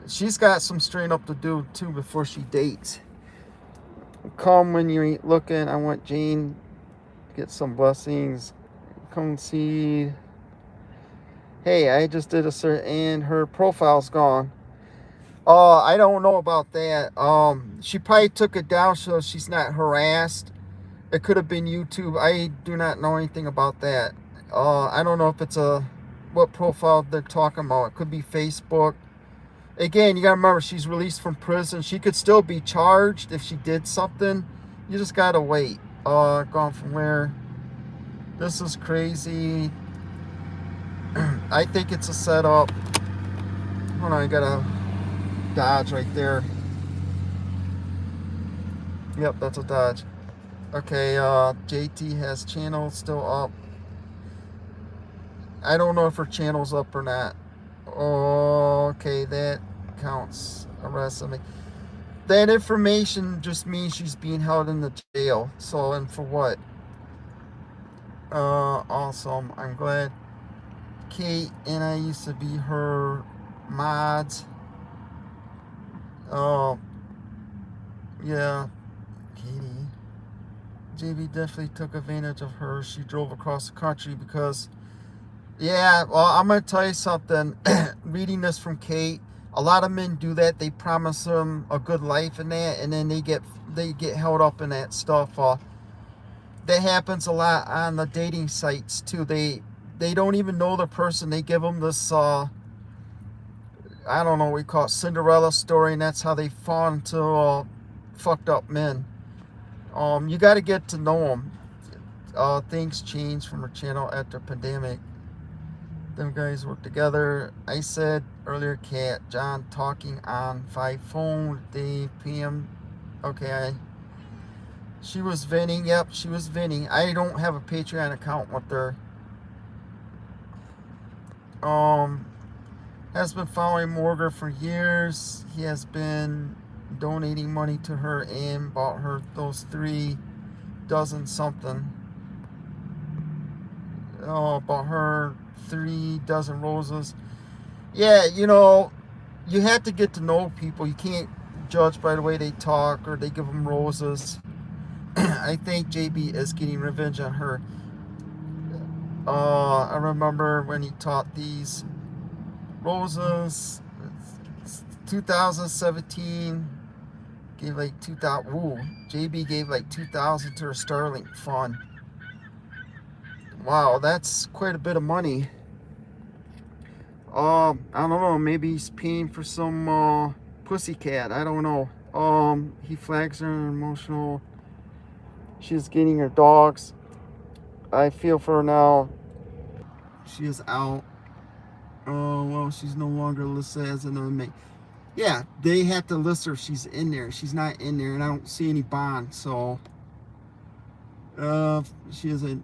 She's got some straighten up to do too before she dates. Come when you ain't looking. I want Jane to get some blessings. Come see. Hey, I just did a search and her profile's gone. I don't know about that. She probably took it down so she's not harassed. It could have been YouTube. I do not know anything about that. I don't know if it's what profile they're talking about. It could be Facebook. Again, you gotta remember she's released from prison. She could still be charged if she did something. You just gotta wait. Gone from where? This is crazy. I think it's a setup. Hold on, I gotta Dodge right there. Yep, that's a Dodge. Okay, JT has channel still up. I don't know if her channel's up or not. Okay, that counts. Arrest me. That information just means she's being held in the jail. So, and for what? Awesome. I'm glad. Kate and I used to be her mods. Yeah, Katie. JB definitely took advantage of her. She drove across the country because, yeah, well, I'm going to tell you something. Reading this from Kate, a lot of men do that. They promise them a good life and that, and then they get held up in that stuff. That happens a lot on the dating sites, too. They don't even know the person. They give them this, I don't know, we call it Cinderella story, and that's how they fall into fucked up men. You got to get to know them. Things changed from her channel after pandemic. Them guys work together. I said earlier, Cat, John talking on 5 phone, Dave, PM. Okay, she was venting. Yep, she was venting. I don't have a Patreon account with her. Has been following Morgan for years. He has been donating money to her and bought her those 3 dozen something. Bought her 3 dozen roses. Yeah, you have to get to know people. You can't judge by the way they talk or they give them roses. I think JB is getting revenge on her. I remember when he taught these roses, 2017, gave like 2,000. Ooh, JB gave like 2,000 to her Starlink fund. Wow, that's quite a bit of money. I don't know, maybe he's paying for some pussycat. I don't know. He flags her emotional. She's getting her dogs. I feel for her now. She is out. Oh, well, she's no longer listed as an inmate. Yeah, they have to list her if she's in there. She's not in there, and I don't see any bond, so she isn't.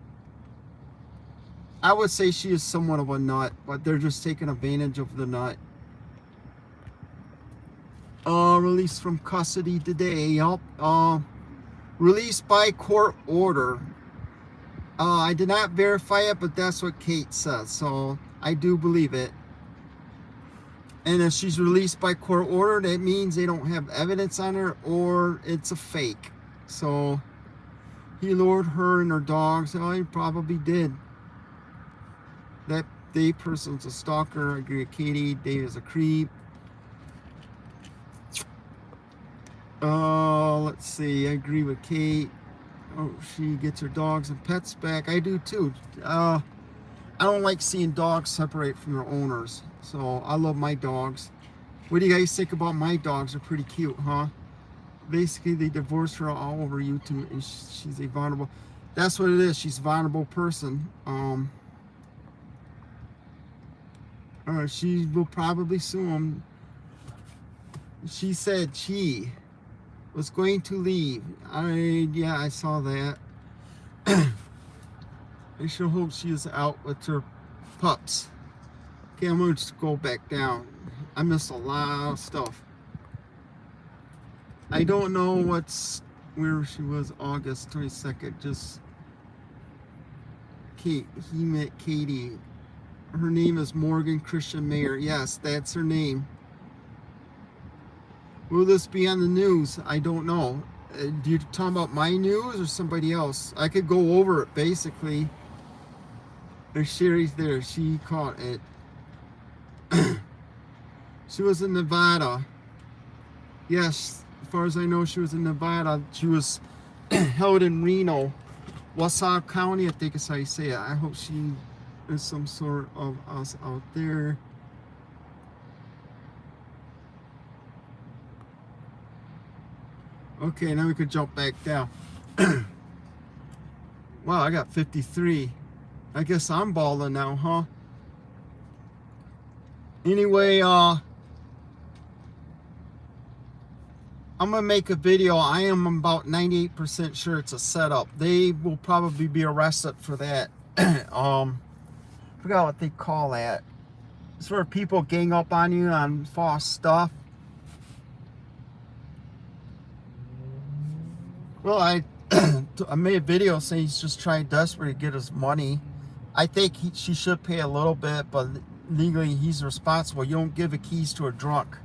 I would say she is somewhat of a nut, but they're just taking advantage of the nut. Released from custody today. Yup. Released by court order. I did not verify it, but that's what Kate says, so I do believe it. And if she's released by court order, that means they don't have evidence on her or it's a fake. So he lured her and her dogs. Oh, he probably did. That Dave person's a stalker. I agree with Katie. Dave is a creep. Let's see. I agree with Kate. Oh, she gets her dogs and pets back. I do too. I don't like seeing dogs separate from their owners. So I love my dogs. What do you guys think about my dogs? They're pretty cute, huh? Basically, they divorced her all over YouTube, and she's a vulnerable. That's what it is. She's a vulnerable person. She will probably sue him. She said she was going to leave. Yeah, I saw that. I sure hope she is out with her pups. Okay, I'm gonna just go back down. I missed a lot of stuff. I don't know where she was August 22nd. Just Kate. He met Katie. Her name is Morgan Christian Mayer. Yes, that's her name. Will this be on the news? I don't know. Do you talk about my news or somebody else? I could go over it basically. There's Sherry's there. She caught it. She was in Nevada. Yes, as far as I know, she was in Nevada. She was held in Reno, Wasatch County, I think is how you say it. I hope she is some sort of us out there. Okay, now we could jump back down. Wow, I got 53. I guess I'm balling now, huh? Anyway, I'm gonna make a video. I am about 98% sure it's a setup. They will probably be arrested for that. Forgot what they call that. It's where people gang up on you on false stuff. Well, I made a video saying he's just trying desperately to get his money. I think she should pay a little bit, but legally he's responsible. You don't give the keys to a drunk.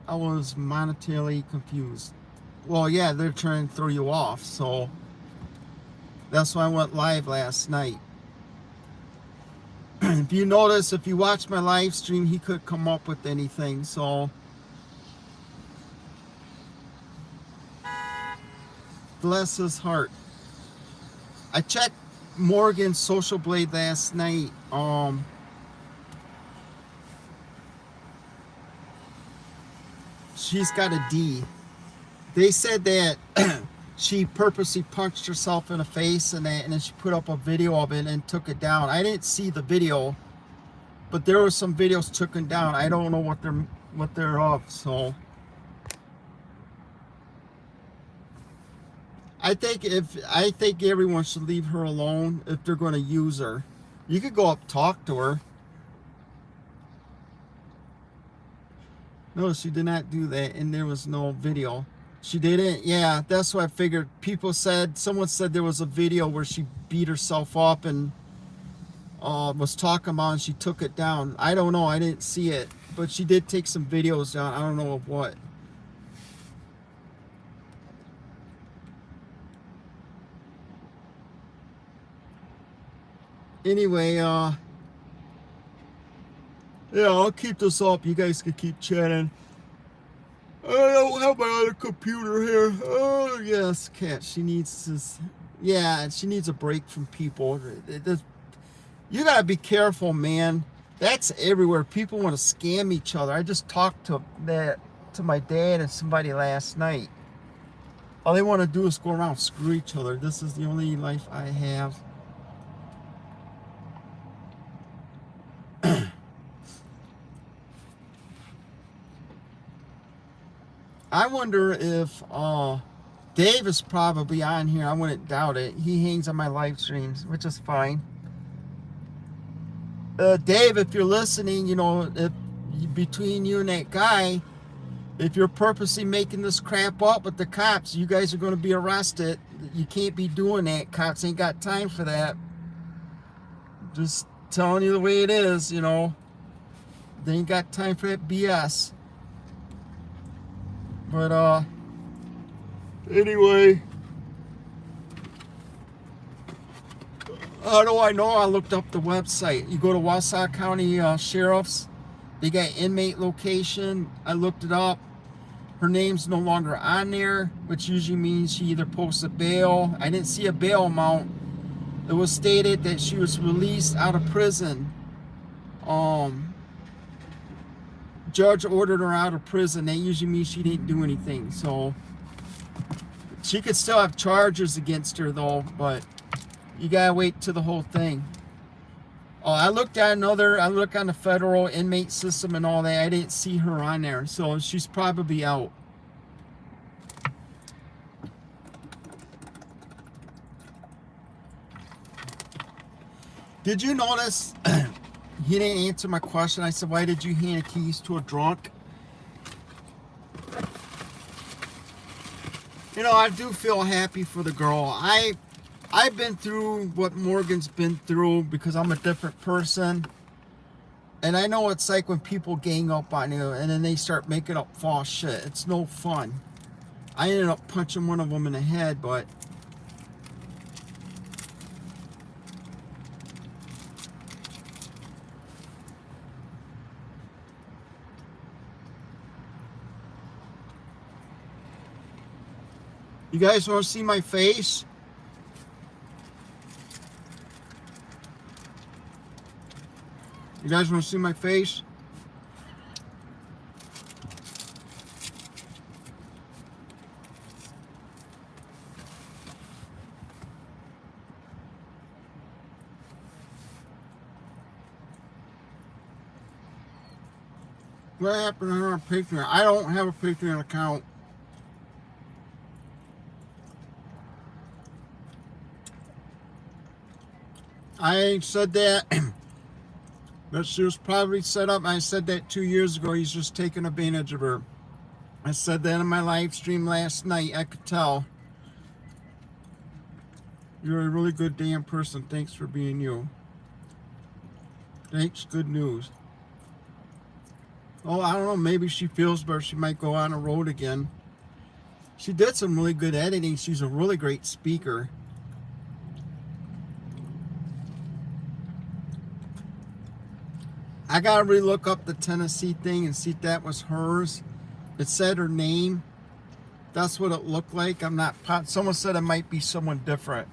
I was monetarily confused. Well, yeah, they're trying to throw you off, so that's why I went live last night. If you notice, if you watch my live stream, he could come up with anything, so bless his heart. I checked Morgan's Social Blade last night. She's got a D. They said that she purposely punched herself in the face and then she put up a video of it and took it down. I didn't see the video, but there were some videos taken down. I don't know what they're of, so I think everyone should leave her alone if they're going to use her. You could go up talk to her. No, she did not do that, and there was no video. She didn't? Yeah, that's what I figured. Someone said there was a video where she beat herself up and was talking about, and she took it down. I don't know, I didn't see it, but she did take some videos down. I don't know of what. Anyway, yeah, I'll keep this up. You guys can keep chatting. I don't have my other computer here. Oh, yes, cat. She needs this. Yeah, she needs a break from people. You gotta be careful, man. That's everywhere. People want to scam each other. I just talked to my dad and somebody last night. All they want to do is go around and screw each other. This is the only life I have. I wonder if Dave is probably on here. I wouldn't doubt it. He hangs on my live streams, which is fine. Dave, if you're listening, you know, between you and that guy, if you're purposely making this crap up with the cops, you guys are going to be arrested. You can't be doing that. Cops ain't got time for that. Just telling you the way it is, you know. They ain't got time for that BS. But, anyway, how do I know? I looked up the website. You go to Wasatch County Sheriff's. They got inmate location. I looked it up. Her name's no longer on there, which usually means she either posted bail. I didn't see a bail amount. It was stated that she was released out of prison. Judge ordered her out of prison. That usually means she didn't do anything. So she could still have charges against her though, but you gotta wait till the whole thing. I looked on the federal inmate system and all that. I didn't see her on there, so she's probably out. Did you notice he didn't answer my question. I said, why did you hand keys to a drunk? You know, I do feel happy for the girl. I've been through what Morgan's been through because I'm a different person. And I know it's like when people gang up on you and then they start making up false shit. It's no fun. I ended up punching one of them in the head, but you guys want to see my face? You guys want to see my face? What happened to her on Patreon? I don't have a Patreon account. I said that, but she was probably set up. I said that 2 years ago. He's just taking advantage of her. I said that in my live stream last night. I could tell. You're a really good damn person. Thanks for being you. Thanks. Good news. Oh, I don't know. Maybe she feels better. She might go on the road again. She did some really good editing. She's a really great speaker. I gotta relook up the Tennessee thing and see if that was hers. It said her name. That's what it looked like. I'm not. Someone said it might be someone different.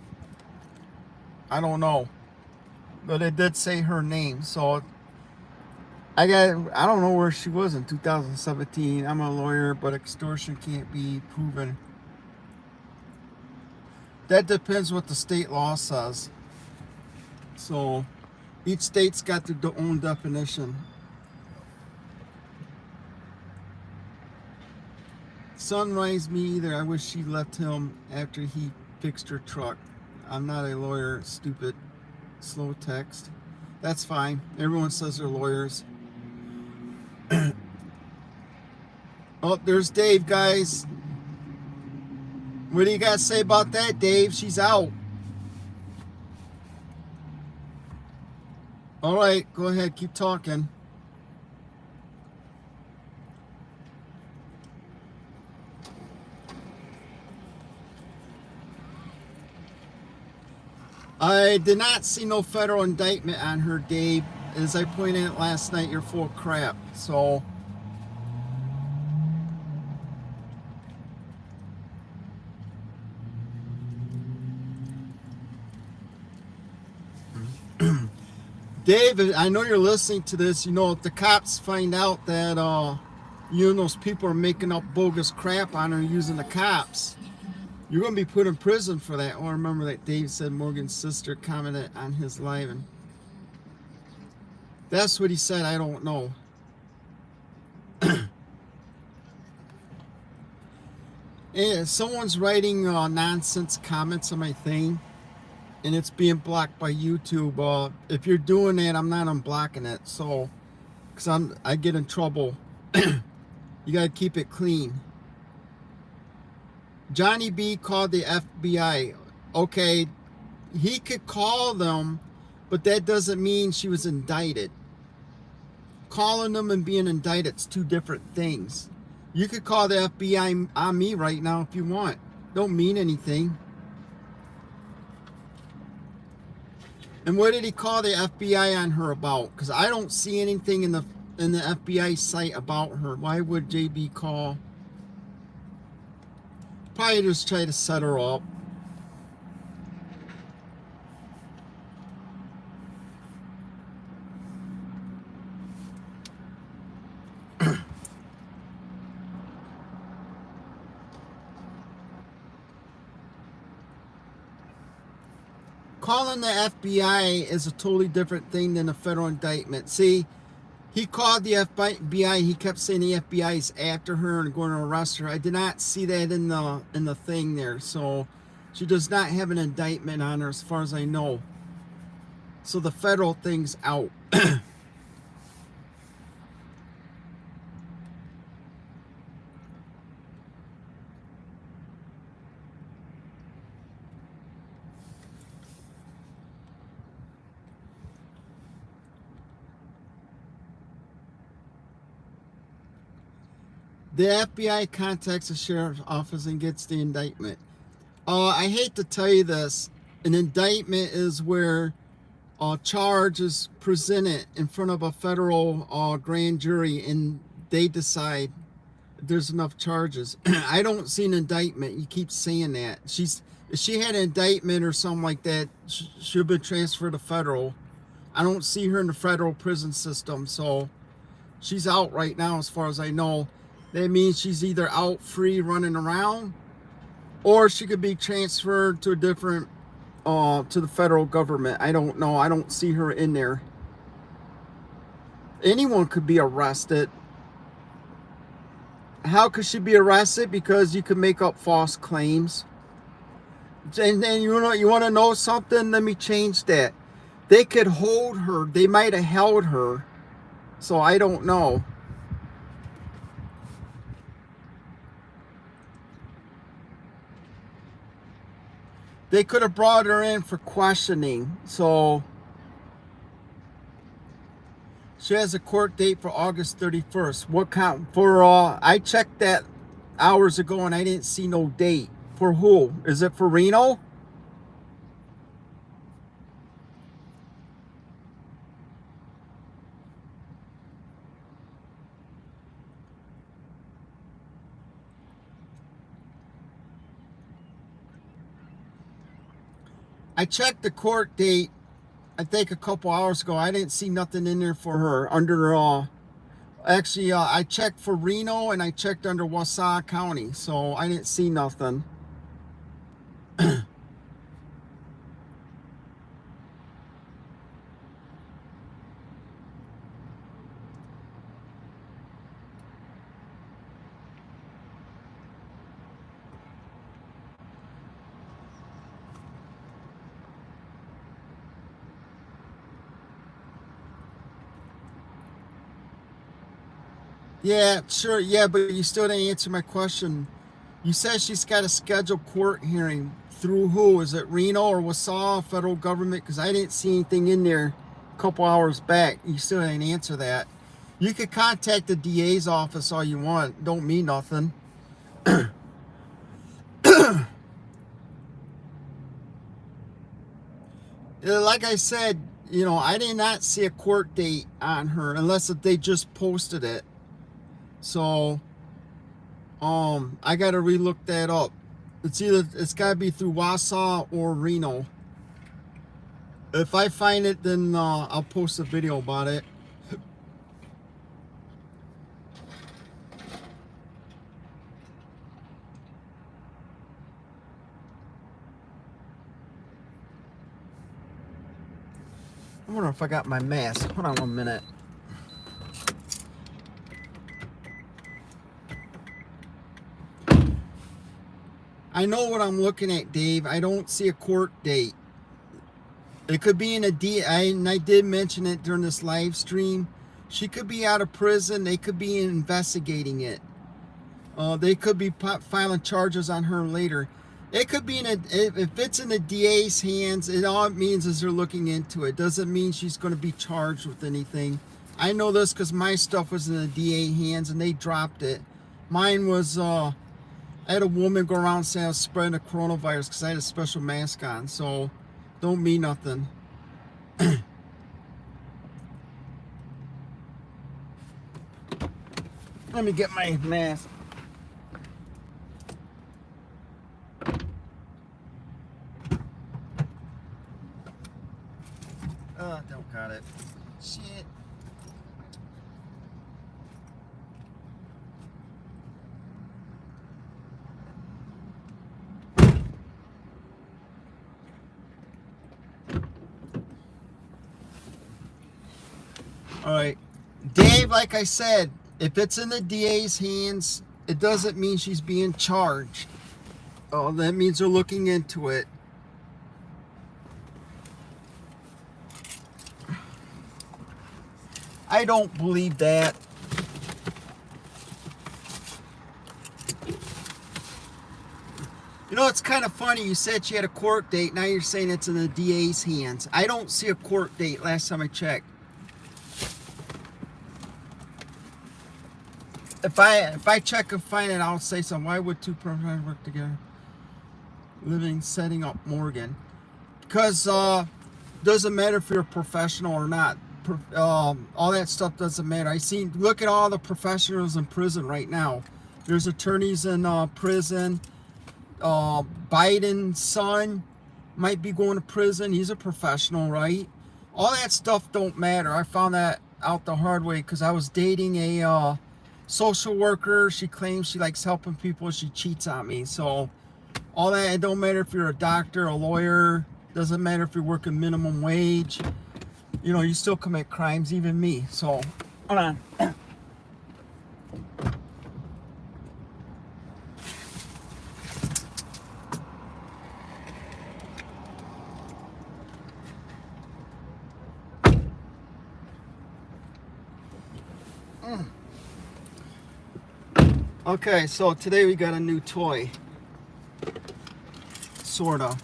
I don't know, but it did say her name. So I don't know where she was in 2017. I'm a lawyer, but extortion can't be proven. That depends what the state law says. So each state's got their own definition. Sunrise me either. I wish she left him after he fixed her truck. I'm not a lawyer, stupid. Slow text. That's fine. Everyone says they're lawyers. Oh, there's Dave, guys. What do you guys say about that, Dave? She's out. All right, go ahead, keep talking. I did not see no federal indictment on her, Dave. As I pointed out last night, you're full of crap. So Dave, I know you're listening to this. You know, if the cops find out that you and those people are making up bogus crap on her using the cops, you're going to be put in prison for that. Oh, I remember that Dave said Morgan's sister commented on his live, and that's what he said. I don't know. And someone's writing nonsense comments on my thing, and it's being blocked by YouTube. If you're doing that, I'm not unblocking it. So, because I get in trouble. You got to keep it clean. Johnny B called the FBI. Okay, he could call them, but that doesn't mean she was indicted. Calling them and being indicted is two different things. You could call the FBI on me right now if you want. Don't mean anything. And what did he call the FBI on her about? Because I don't see anything in the FBI site about her. Why would JB call? Probably just try to set her up. Calling the FBI is a totally different thing than a federal indictment. See, he called the FBI. He kept saying the FBI is after her and going to arrest her. I did not see that in the thing there. So she does not have an indictment on her as far as I know. So the federal thing's out. The FBI contacts the sheriff's office and gets the indictment. I hate to tell you this. An indictment is where a charge is presented in front of a federal grand jury and they decide if there's enough charges. I don't see an indictment. You keep saying that. If she had an indictment or something like that, she should have been transferred to federal. I don't see her in the federal prison system, so she's out right now as far as I know. That means she's either out free running around, or she could be transferred to a different, to the federal government. I don't know. I don't see her in there. Anyone could be arrested. How could she be arrested? Because you could make up false claims. And then you want to know something? Let me change that. They could hold her. They might have held her. So I don't know. They could have brought her in for questioning. So she has a court date for August 31st. What count for? I checked that hours ago and I didn't see no date. For who? Is it for Reno? I checked the court date, I think a couple hours ago. I didn't see nothing in there for her under, actually, I checked for Reno and I checked under Wausau County, so I didn't see nothing. Yeah, sure. Yeah, but you still didn't answer my question. You said she's got a scheduled court hearing. Through who? Is it Reno or Wausau federal government? Because I didn't see anything in there a couple hours back. You still didn't answer that. You could contact the DA's office all you want. Don't mean nothing. Like I said, I did not see a court date on her unless if they just posted it. So, I gotta relook that up. It's gotta be through Wausau or Reno. If I find it, then I'll post a video about it. I wonder if I got my mask. Hold on 1 minute. I know what I'm looking at, Dave. I don't see a court date. It could be in a and I did mention it during this live stream. She could be out of prison. They could be investigating it. They could be filing charges on her later. It could be if it's in the DA's hands, all it means is they're looking into it. Doesn't mean she's going to be charged with anything. I know this because my stuff was in the DA hands and they dropped it. Mine was, I had a woman go around saying I was spreading the coronavirus because I had a special mask on. So, don't mean nothing. Let me get my mask. Oh, don't got it. Shit. All right, Dave, like I said, if it's in the DA's hands, it doesn't mean she's being charged. Oh, that means they're looking into it. I don't believe that. It's kind of funny. You said she had a court date. Now you're saying it's in the DA's hands. I don't see a court date last time I checked. if I check and find it, I'll say something. Why would two professionals work together? Living, setting up Morgan. Because doesn't matter if you're a professional or not. All that stuff doesn't matter. Look at all the professionals in prison right now. There's attorneys in prison. Biden's son might be going to prison. He's a professional, right? All that stuff don't matter. I found that out the hard way because I was dating a social worker. She claims she likes helping people. She cheats on me. So all that, it don't matter if you're a doctor, a lawyer. Doesn't matter if you're working minimum wage. You know, you still commit crimes, even me. So, hold on. Okay, so today we got a new toy. Sorta.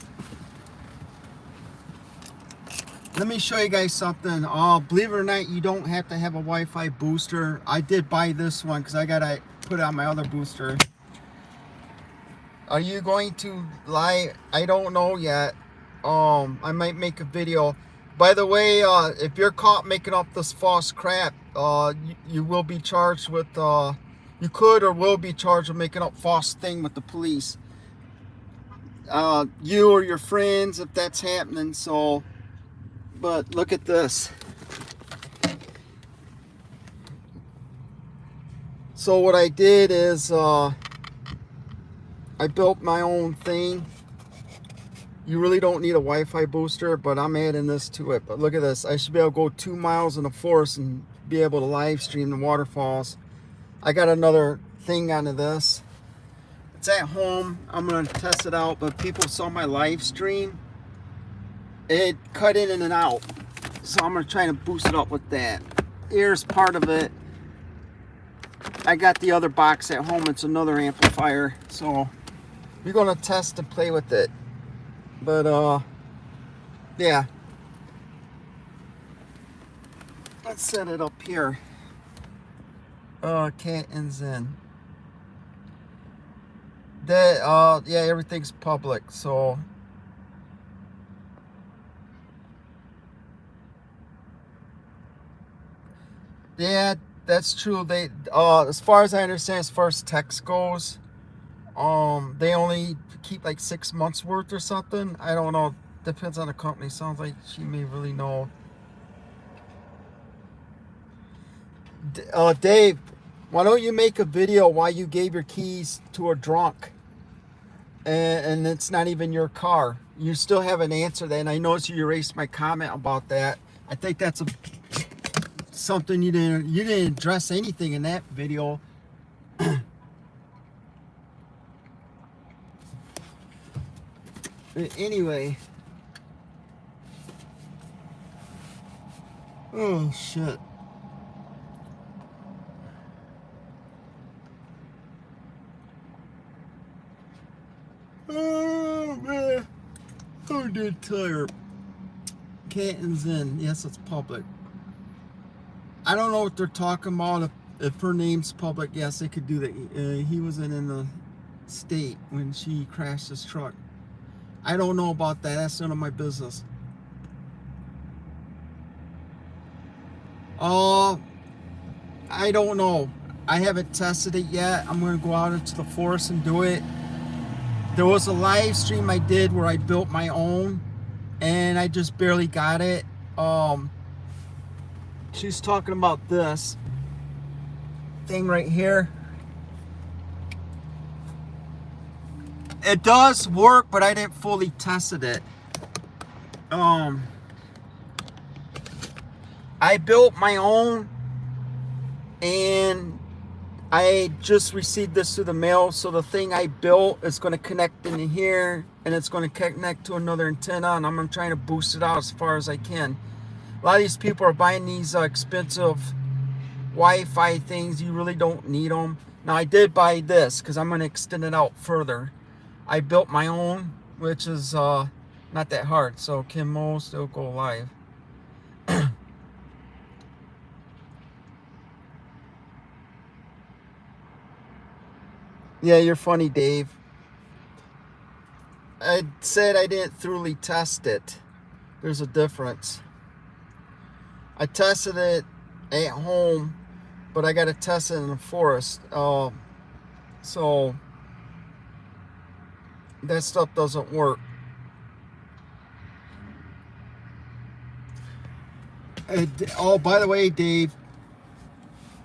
Let me show you guys something. Believe it or not, you don't have to have a Wi-Fi booster. I did buy this one because I gotta put it on my other booster. Are you going to lie? I don't know yet. I might make a video. By the way, if you're caught making up this false crap, you will be charged with, you could or will be charged with making up false thing with the police. You or your friends, if that's happening. So, but look at this. So what I did is, I built my own thing. You really don't need a Wi-Fi booster, but I'm adding this to it. But look at this. I should be able to go 2 miles in the forest and be able to live stream the waterfalls. I got another thing onto this. It's at home. I'm going to test it out, but people saw my live stream. It cut in and out. So I'm going to try to boost it up with that. Here's part of it. I got the other box at home. It's another amplifier. So we're going to test and play with it. But, yeah. Let's set it up here. Cat and Zen. That, yeah, everything's public, so. Yeah, that's true. They, as far as I understand, as far as text goes, they only keep like 6 months worth or something. I don't know. Depends on the company. Sounds like she may really know. Dave, why don't you make a video why you gave your keys to a drunk and it's not even your car? You still haven't answered that, and I noticed you erased my comment about that. I think that's something you didn't address anything in that video. Anyway. Oh shit. Oh man, I'm dead tired. Cat and Zen, yes, it's public. I don't know what they're talking about. If her name's public, yes, they could do that. He wasn't in the state when she crashed his truck. I don't know about that. That's none of my business. I don't know. I haven't tested it yet. I'm going to go out into the forest and do it. There was a live stream I did where I built my own, and I just barely got it. She's talking about this thing right here. It does work, but I didn't fully tested it. I built my own, and I just received this through the mail. So the thing I built is going to connect in here, and it's going to connect to another antenna, and I'm trying to boost it out as far as I can. A lot of these people are buying these expensive Wi-Fi things. You really don't need them. Now I did buy this because I'm going to extend it out further. I built my own, which is not that hard. So Kim Mo still go live. Yeah, you're funny, Dave. I said I didn't thoroughly test it. There's a difference. I tested it at home, but I got to test it in the forest. So that stuff doesn't work. Oh, by the way, Dave,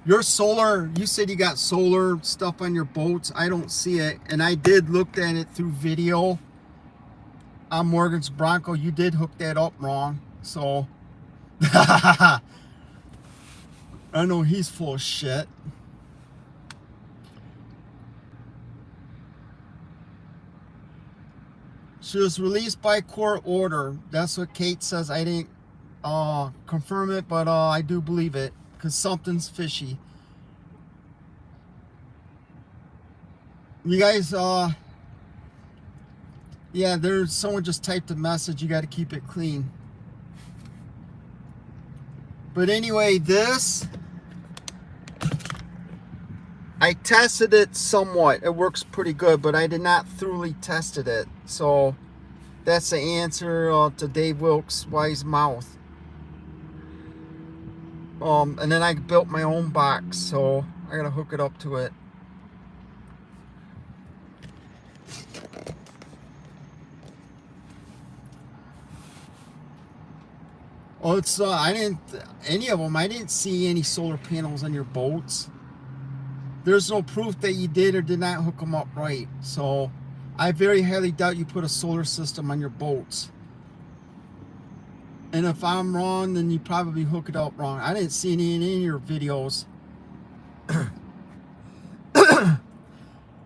your solar, you said you got solar stuff on your boats. I don't see it. And I did look at it through video on Morgan's Bronco. You did hook that up wrong. So, I know he's full of shit. She was released by court order. That's what Kate says. I didn't confirm it, but I do believe it because something's fishy. You guys, yeah, there's someone just typed a message. You got to keep it clean. But anyway, this, I tested it somewhat. It works pretty good, but I did not thoroughly tested it. So that's the answer to Dave Wilkes' wise mouth. And then I built my own box, so I gotta hook it up to it. Oh, it's I didn't any of them. I didn't see any solar panels on your boats. There's no proof that you did or did not hook them up right. So I very highly doubt you put a solar system on your boats. And if I'm wrong, then you probably hook it up wrong. I didn't see any in any of your videos.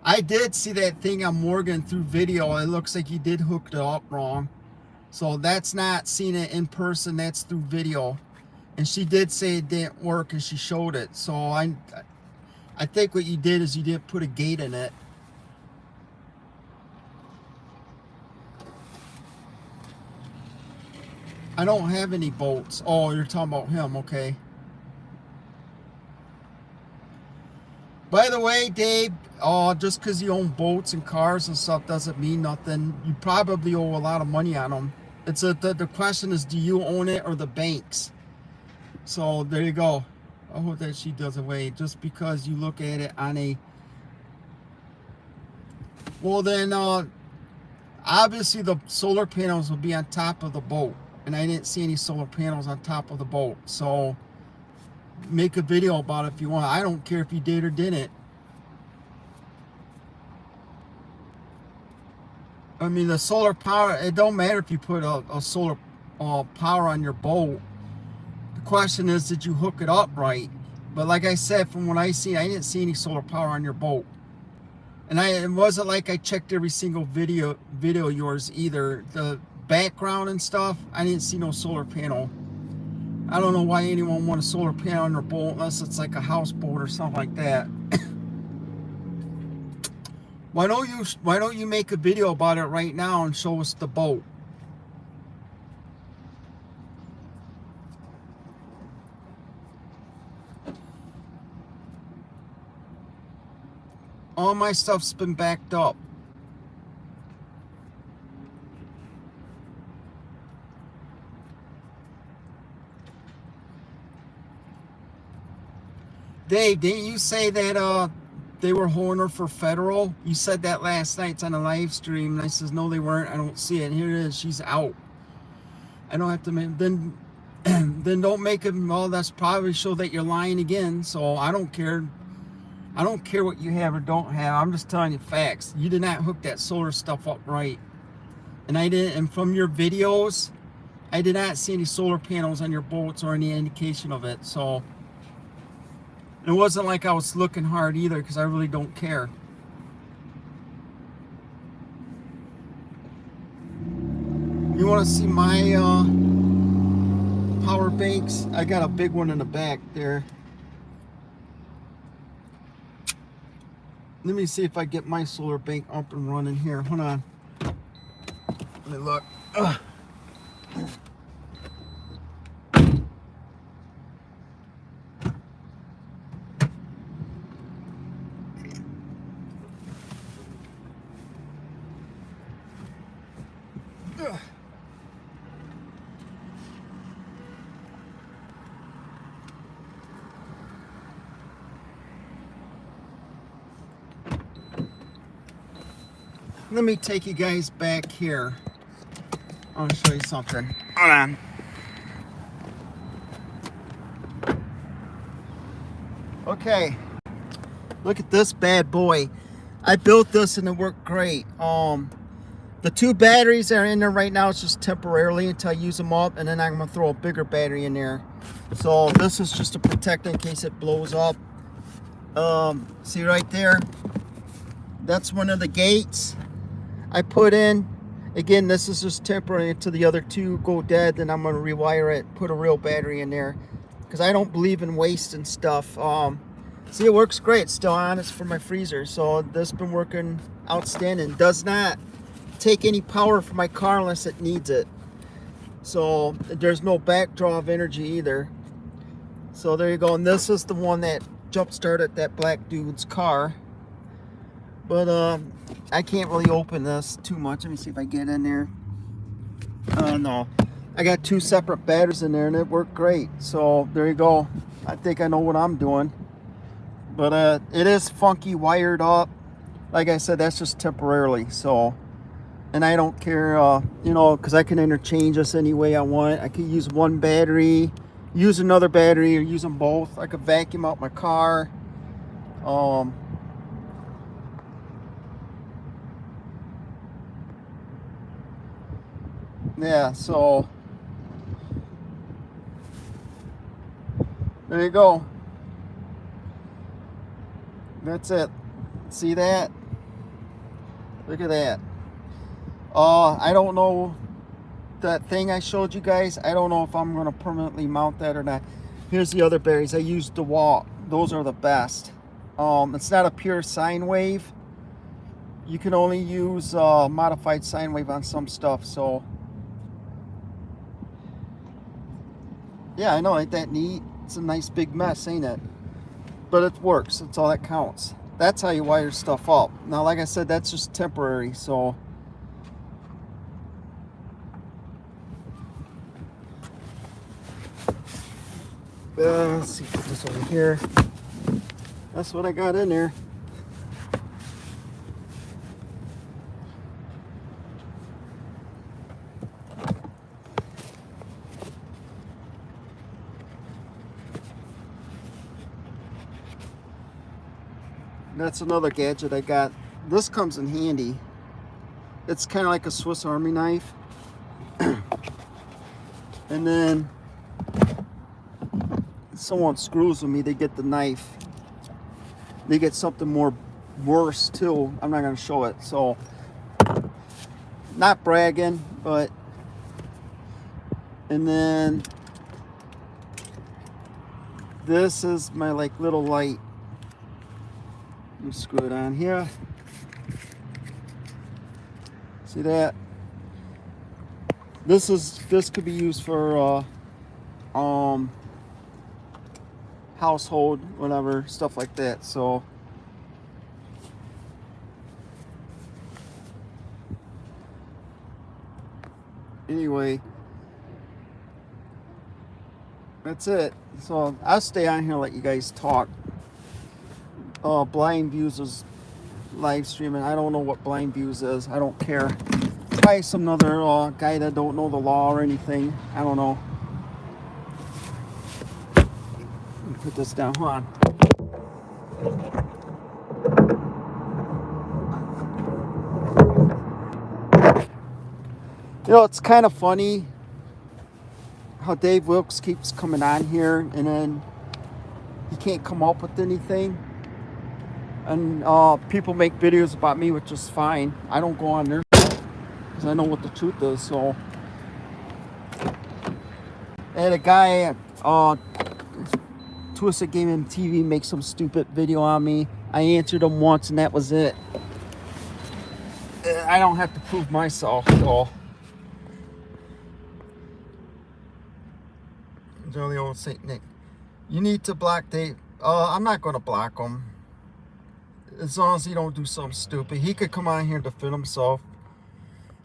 I did see that thing on Morgan through video. It looks like you did hook it up wrong. So that's not seeing it in person, that's through video. And she did say it didn't work and she showed it. So I think what you did is you didn't put a gate in it. I don't have any bolts. Oh, you're talking about him, okay. By the way, Dave, just because you own boats and cars and stuff doesn't mean nothing. You probably owe a lot of money on them. It's the question is, do you own it or the banks? So there you go. I hope that she does away. Just because you look at it on a, well then, obviously the solar panels will be on top of the boat, and I didn't see any solar panels on top of the boat. So make a video about it if you want. I don't care if you did or didn't. I mean, the solar power, it don't matter if you put a solar power on your boat. The question is, did you hook it up right? But like I said, from what I see, I didn't see any solar power on your boat. And it wasn't like I checked every single video of yours either. The background and stuff, I didn't see no solar panel. I don't know why anyone want a solar panel on their boat unless it's like a houseboat or something like that. Why don't you make a video about it right now and show us the boat? All my stuff's been backed up. Dave, didn't you say that they were holding her for federal? You said that last night. It's on a live stream. And I says, no, they weren't. I don't see it. And here it is. She's out. I don't have to make, then don't make it. Well, that's probably show that you're lying again. So I don't care. I don't care what you have or don't have. I'm just telling you facts. You did not hook that solar stuff up right. And I didn't. And from your videos, I did not see any solar panels on your boats or any indication of it. So it wasn't like I was looking hard either, because I really don't care. You want to see my power banks? I got a big one in the back there. Let me see if I get my solar bank up and running here. Hold on. Let me look. let me take you guys back here. I'll show you something. Hold on. Okay, look at this bad boy. I built this and it worked great. The 2 batteries that are in there right now, it's just temporarily until I use them up, and then I'm gonna throw a bigger battery in there. So this is just to protect in case it blows up. See right there? That's one of the gates I put in. Again, this is just temporary until the other 2 go dead. Then I'm gonna rewire it, put a real battery in there, because I don't believe in wasting stuff. See, it works great. It's still on. It's for my freezer. So this has been working outstanding. Does not take any power from my car unless it needs it. So there's no backdraw of energy either. So there you go. And this is the one that jump started that black dude's car. But I can't really open this too much. Let me see if I get in there. No, I got 2 separate batteries in there and it worked great. So there you go. I think I know what I'm doing. But it is funky wired up. Like I said, that's just temporarily. So, and I don't care, you know, because I can interchange this any way I want. I could use one battery, use another battery, or use them both. I could vacuum out my car. Yeah, so there you go. That's it. See that? Look at that. I don't know, that thing I showed you guys, I don't know if I'm going to permanently mount that or not. Here's the other batteries. I used DeWalt. Those are the best. It's not a pure sine wave. You can only use modified sine wave on some stuff. So yeah, I know, ain't that neat? It's a nice big mess, ain't it? But it works. That's all that counts. That's how you wire stuff up. Now, like I said, that's just temporary. So let's see, put this over here. That's what I got in there. That's another gadget I got. This comes in handy. It's kind of like a Swiss Army knife. And then someone screws with me, they get the knife. They get something more worse too. I'm not going to show it. So, not bragging, but. And then this is my like little light. Let me screw it on here. See that? This could be used for household, whatever, stuff like that. So anyway, that's it. So I'll stay on here and let you guys talk. Blind Views is live streaming. I don't know what Blind Views is. I don't care. Probably some other guy that don't know the law or anything. I don't know. Let me put this down. Hold on. You know, it's kind of funny how Dave Wilkes keeps coming on here and then he can't come up with anything. And people make videos about me, which is fine. I don't go on there because I know what the truth is. So, I had a guy Twisted Gaming TV make some stupid video on me. I answered him once and that was it. I don't have to prove myself at all. The old Saint Nick. You need to block Dave. I'm not going to block him. As long as he don't do something stupid. He could come on here and defend himself.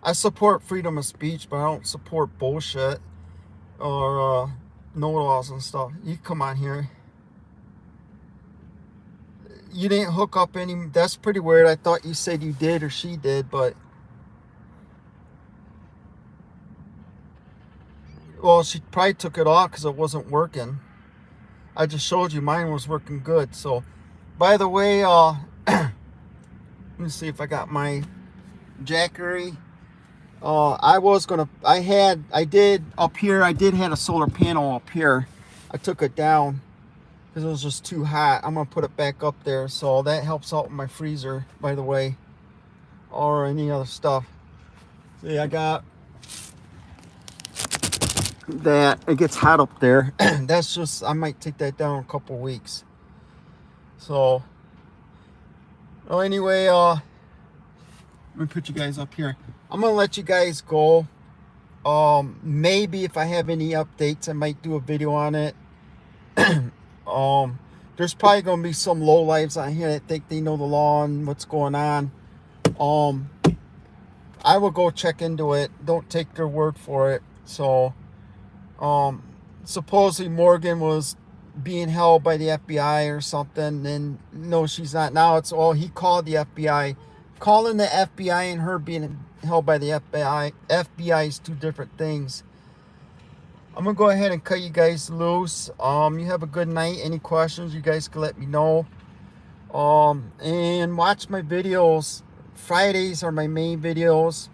I support freedom of speech, but I don't support bullshit or know-it-alls and stuff. He can come on here. you didn't hook up any. That's pretty weird. I thought you said you did or she did, but well, she probably took it off because it wasn't working. I just showed you mine was working good. So, by the way, let me see if I got my jackery. I did up here. I did had a solar panel up here. I took it down because it was just too hot. I'm gonna put it back up there, so that helps out with my freezer, by the way, or any other stuff. See, I got that. It gets hot up there. That's just, I might take that down in a couple weeks. So, well, anyway, let me put you guys up here. I'm gonna let you guys go. Maybe if I have any updates, I might do a video on it. There's probably gonna be some lowlifes on here that think they know the law and what's going on. I will go check into it. Don't take their word for it. So, supposedly Morgan was being held by the FBI or something, and no, she's not. Now it's all, he called the FBI. Calling the FBI and her being held by the FBI is two different things. I'm gonna go ahead and cut you guys loose. You have a good night. Any questions, you guys can let me know. And watch my videos. Fridays are my main videos.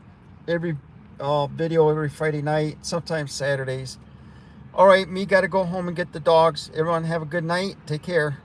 Every video every Friday night, sometimes Saturdays. All right, me gotta go home and get the dogs. Everyone have a good night. Take care.